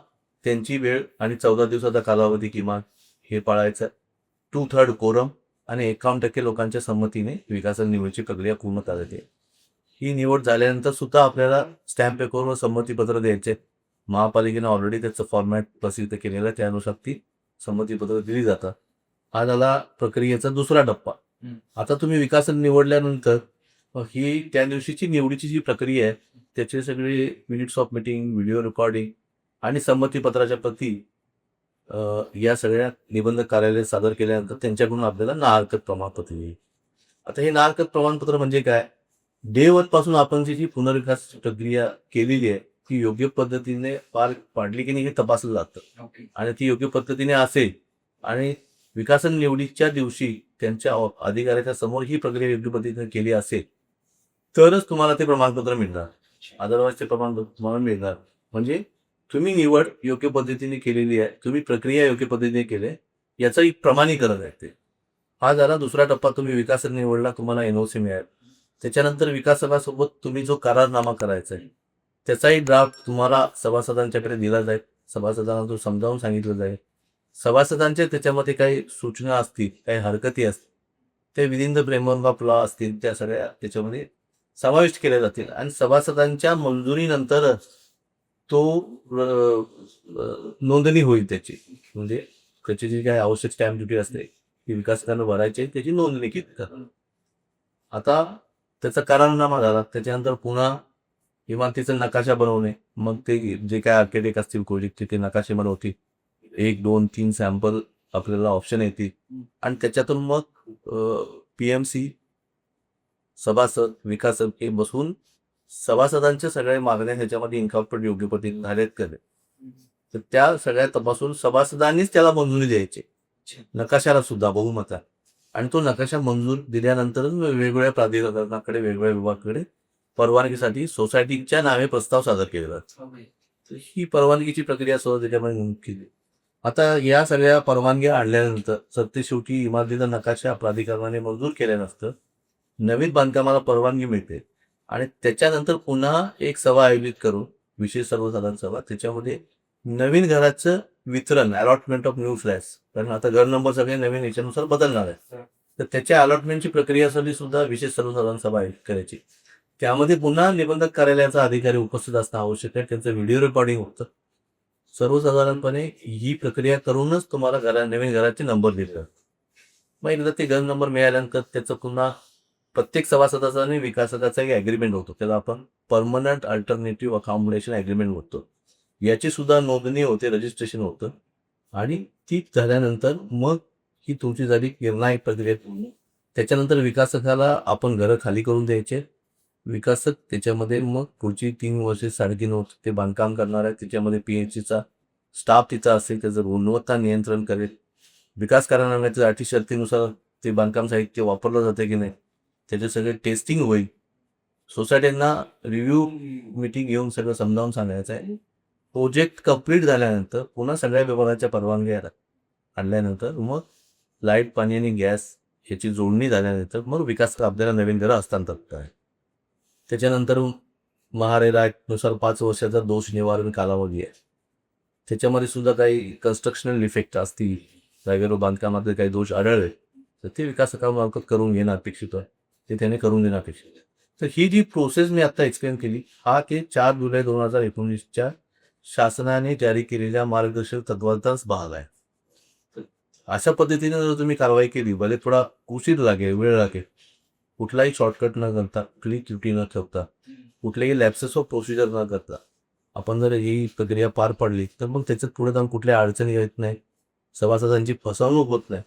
[SPEAKER 1] त्यांची वेळ आणि 14 दिवसाचा कालावधी किमान हे पाळायचं. 2/3 कोरम आणि 51% लोकांच्या संमतीने विकासक निवडीची प्रक्रिया पूर्ण येते. ही निवड झाल्यानंतर सुद्धा आपल्याला स्टॅम्प पेपरवर संमतीपत्र द्यायचे. महापालिकेनं ऑलरेडी त्याचं फॉर्मॅट प्रसिद्ध केलेलं आहे, त्यानुसार ती संमतीपत्र दिली जातात. हा झाला प्रक्रियेचा दुसरा टप्पा. आता तुम्ही विकासक निवडल्यानंतर ही त्या दिवशीची निवडीची जी प्रक्रिया आहे त्याचे सगळे minutes of meeting, video recording आणि संमतीपत्राच्या प्रती या सगळ्या निबंधक कार्यालयात सादर केल्यानंतर त्यांच्याकडून आपल्याला ना हरकत प्रमाणपत्र येईल. आता हे ना हरकत प्रमाणपत्र म्हणजे काय? डे वन पासून आपण जी पुनर्विकास प्रक्रिया केलेली आहे ती योग्य पद्धतीने पार पाडली की नाही हे तपासलं जातं आणि ती योग्य पद्धतीने असेल आणि विकासक निवडीच्या दिवशी त्यांच्या अधिकाऱ्याच्या समोर ही प्रक्रिया योग्य पद्धतीने केली असेल तरच तुम्हाला ते प्रमाणपत्र मिळणार. अदरवाईज ते प्रमाणपत्र तुम्हाला मिळणार. म्हणजे तुम्ही निवड योग्य पद्धतीने केलेली आहे, तुम्ही प्रक्रिया योग्य पद्धतीने केली आहे, याचं एक प्रमाणीकरण आहे ते. हा झाला दुसरा टप्पा. तुम्ही विकासक निवडला, तुम्हाला NOC मिळेल. त्याच्यानंतर विकासकासोबत तुम्ही जो करारनामा करायचा आहे त्याचाही ड्राफ्ट तुम्हाला सभासदांच्याकडे दिला जाईल. सभासदांना तो समजावून सांगितलं जाईल. सभासदांच्या त्याच्यामध्ये काही सूचना असतील, काही हरकती असतील, ते within the framework of law असतील, त्या सगळ्या त्याच्यामध्ये समाविष्ट केल्या जातील आणि सभासदांच्या मंजुरीनंतरच तो नोंदणी होईल त्याची. म्हणजे त्याची जी काही आवश्यक स्टॅम्प ड्युटी असते ती विकासकांना भरायची आहे, त्याची नोंदणी केली जाते. आता त्याचा करारनामा झाला, त्याच्यानंतर पुन्हा इमारतीचा नकाशा बनवणे, मग ते जे काय आर्किटेक्ट असतील प्रोजेक्टचे ते नकाशे बनवतील. 1, 2, 3 सॅम्पल आपल्याला ऑप्शन येतील आणि त्याच्यातून मग PMC, सभासद, विकासक हे बसून सभासदांच्या सगळ्या मागण्या ह्याच्यामध्ये इन्कॉर्पोरेट योग्य पद्धतीने झाल्यात का तर त्या सगळ्या तपासून सभासदांनीच त्याला मंजुरी द्यायची, नकाशाला सुद्धा बहुमतात. आणि तो नकाशा मंजूर दिल्यानंतरच वेगवेगळ्या प्राधिकरणाकडे, वेगवेगळ्या विभागाकडे परवानगीसाठी सोसायटीच्या नावे प्रस्ताव सादर केले जातात. तर ही परवानगीची प्रक्रिया सुद्धा त्याच्यामध्ये नमूद केली. आता या सगळ्या परवानग्या आणल्यानंतर सरते शेवटी इमारतीचा नकाशा प्राधिकरणाने मंजूर केल्यानंतर नवीन बांधकामाला परवानगी मिळते आणि त्याच्यानंतर पुन्हा एक सभा आयोजित करून, विशेष सर्वसाधारण सभा, त्याच्यामध्ये नवीन घराचं वितरण, अलॉटमेंट ऑफ न्यू फ्लॅट्स, कारण आता घर नंबर सगळे नवीन याच्यानुसार बदलणार आहे, तर त्याच्या अलॉटमेंटची प्रक्रियासाठी सुद्धा विशेष सर्वसाधारण सभा आयोजित करायची. त्यामध्ये पुन्हा निबंधक कार्यालयाचा अधिकारी उपस्थित असणं आवश्यक आहे. त्यांचं व्हिडिओ रेकॉर्डिंग होतं. सर्वसाधारणपणे ही प्रक्रिया करूनच तुम्हाला नवीन घराचे नंबर दिले जातात. मग एकदा ते घर नंबर मिळाल्यानंतर त्याचं पुन्हा प्रत्येक सभासदाचा आणि विकासकाचा एक ॲग्रीमेंट होतो, त्याला आपण परमनंट अल्टरनेटिव्ह अकॉमोडेशन ॲग्रीमेंट म्हणतो. याची सुद्धा नोंदणी होते, रजिस्ट्रेशन होतं आणि ती झाल्यानंतर मग ही तुमची झाली निर्णायक प्रक्रिया. त्याच्यानंतर विकासकाला आपण घरं खाली करून द्यायचे. विकासक त्याच्यामध्ये मग पुढची 3 वर्षे 3.5 वर्ष ते बांधकाम करणार आहे. त्याच्यामध्ये PMCचा स्टाफ तिचा असेल, त्याचं गुणवत्ता नियंत्रण करेल. विकास कराराच्या अटी शर्तीनुसार ते बांधकाम साहित्य वापरलं जाते की नाही त्याचे सगळे टेस्टिंग होईल. सोसायट्यांना रिव्ह्यू मीटिंग घेऊन सगळं समजावून सांगायचं आहे. प्रोजेक्ट कंप्लीट झाल्यानंतर पुन्हा सगळ्या विभागाच्या परवानग्या आणल्यानंतर मग लाईट, पाणी आणि गॅस ह्याची जोडणी झाल्यानंतर मग विकास आपल्याला नवीन घरं हस्तांतरित आहे. त्याच्यानंतर महारेरा ॲक्टनुसार 5 वर्षाचा दोष निवारण कालावधी आहे. त्याच्यामध्ये सुद्धा काही कन्स्ट्रक्शनल डिफेक्ट असतील, जागेवर बांधकामातले काही दोष आढळले तर ते विकासकामार्फत करून घेणं अपेक्षित आहे, ते त्याने करून देणं अपेक्षित आहे. तर ही जी प्रोसेस मी आता एक्सप्लेन केली हा ते 4 जुलै 2019च्या शासनाने जारी केलेल्या मार्गदर्शक तत्वांचाच भाग आहे. तर अशा पद्धतीने जर तुम्ही कारवाई केली भले थोडा उशीर लागेल वेळ लागेल कुठलाही शॉर्टकट न करता कुठली त्रुटी न ठेवता कुठलेही लॅप्सेस ऑफ प्रोसिजर न करता आपण जर ही प्रक्रिया पार पाडली तर मग त्याच्यात पुढे जाऊन कुठल्या अडचणी येत नाही सभासदांची फसवणूक होत नाही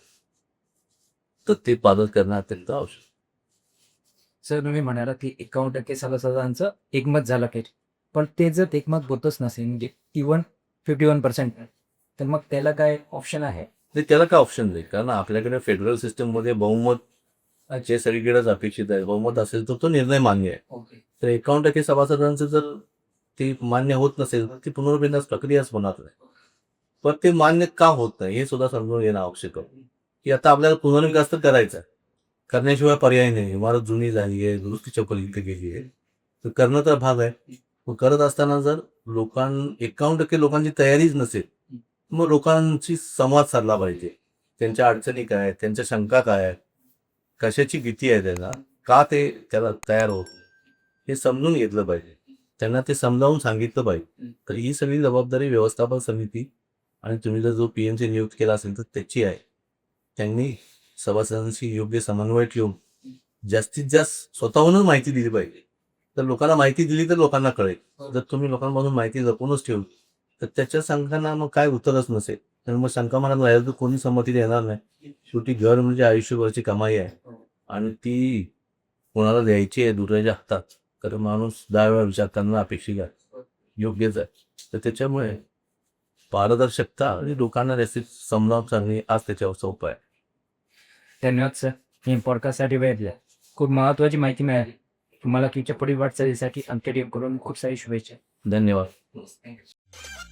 [SPEAKER 1] तर ते पालन करणं अत्यंत आवश्यक.
[SPEAKER 3] सर तुम्ही म्हणाला की 51% सभासदांचं एकमत झालं पाहिजे, पण ते जर एकमत होतच नसेल म्हणजे इव्हन 51% तर मग त्याला काय ऑप्शन आहे?
[SPEAKER 1] नाही त्याला काय ऑप्शन नाही कारण आपल्याकडे फेडरल सिस्टममध्ये बहुमत जे सगळीकडेच अपेक्षित आहे बहुमत असेल तर तो निर्णय मान्य आहे.
[SPEAKER 3] ओके.
[SPEAKER 1] तर 51% सभासदांचं जर ते मान्य होत नसेल तर ती पुनर्विकास प्रक्रियाच होणार नाही. पण ते मान्य का होत नाही हे सुद्धा समजून घेणं आवश्यक आहे की आता आपल्याला पुनर्विकास तर करायचा आहे करण्याशिवाय पर्याय नाही इमारत जुनी झाली आहे दुरुस्तीच्या पलीकडे गेली आहे तर करणं तर भाग आहे. मग करत असताना जर 51% लोकांची तयारीच नसेल मग लोकांशी संवाद साधला पाहिजे त्यांच्या अडचणी काय आहेत त्यांच्या शंका काय आहेत कशाची भीती आहे त्यांना का ते त्याला तयार होत नाही, हे समजून घेतलं पाहिजे त्यांना ते समजावून सांगितलं पाहिजे. तर ही सगळी जबाबदारी व्यवस्थापन समिती आणि तुम्ही जर जो पीएमसी नियुक्त केला असेल तर त्याची आहे. त्यांनी सभासदांशी योग्य समन्वय ठेवून जास्तीत जास्त स्वतःहूनच माहिती दिली पाहिजे. तर लोकांना माहिती दिली तर लोकांना कळेल. जर तुम्ही लोकांपासून माहिती जपूनच ठेवली तर त्याच्या शंकांना मग काय उत्तरच नसेल तर मग शंका मनात राहिलं तर कोणी संमती देणार नाही. शेवटी घर म्हणजे आयुष्यभरची कमाई आहे आणि ती कोणाला द्यायची आहे दुसऱ्याच्या हातात तर माणूस 10 वेळा विचार करणं अपेक्षित आहे योग्यच आहे. तर त्याच्यामुळे पारदर्शकता आणि लोकांना रेसिप समजावून सांगणे आज त्याच्यावरचा उपाय आहे.
[SPEAKER 3] धन्यवाद सर. मी पॉडकास्टसाठी वेळ दिला. खूप महत्त्वाची माहिती मिळाली. तुम्हाला तुमच्या पुढील वाटचालीसाठी आमच्या टीम कडून खूप सारी शुभेच्छा.
[SPEAKER 1] धन्यवाद.
[SPEAKER 3] Thank you.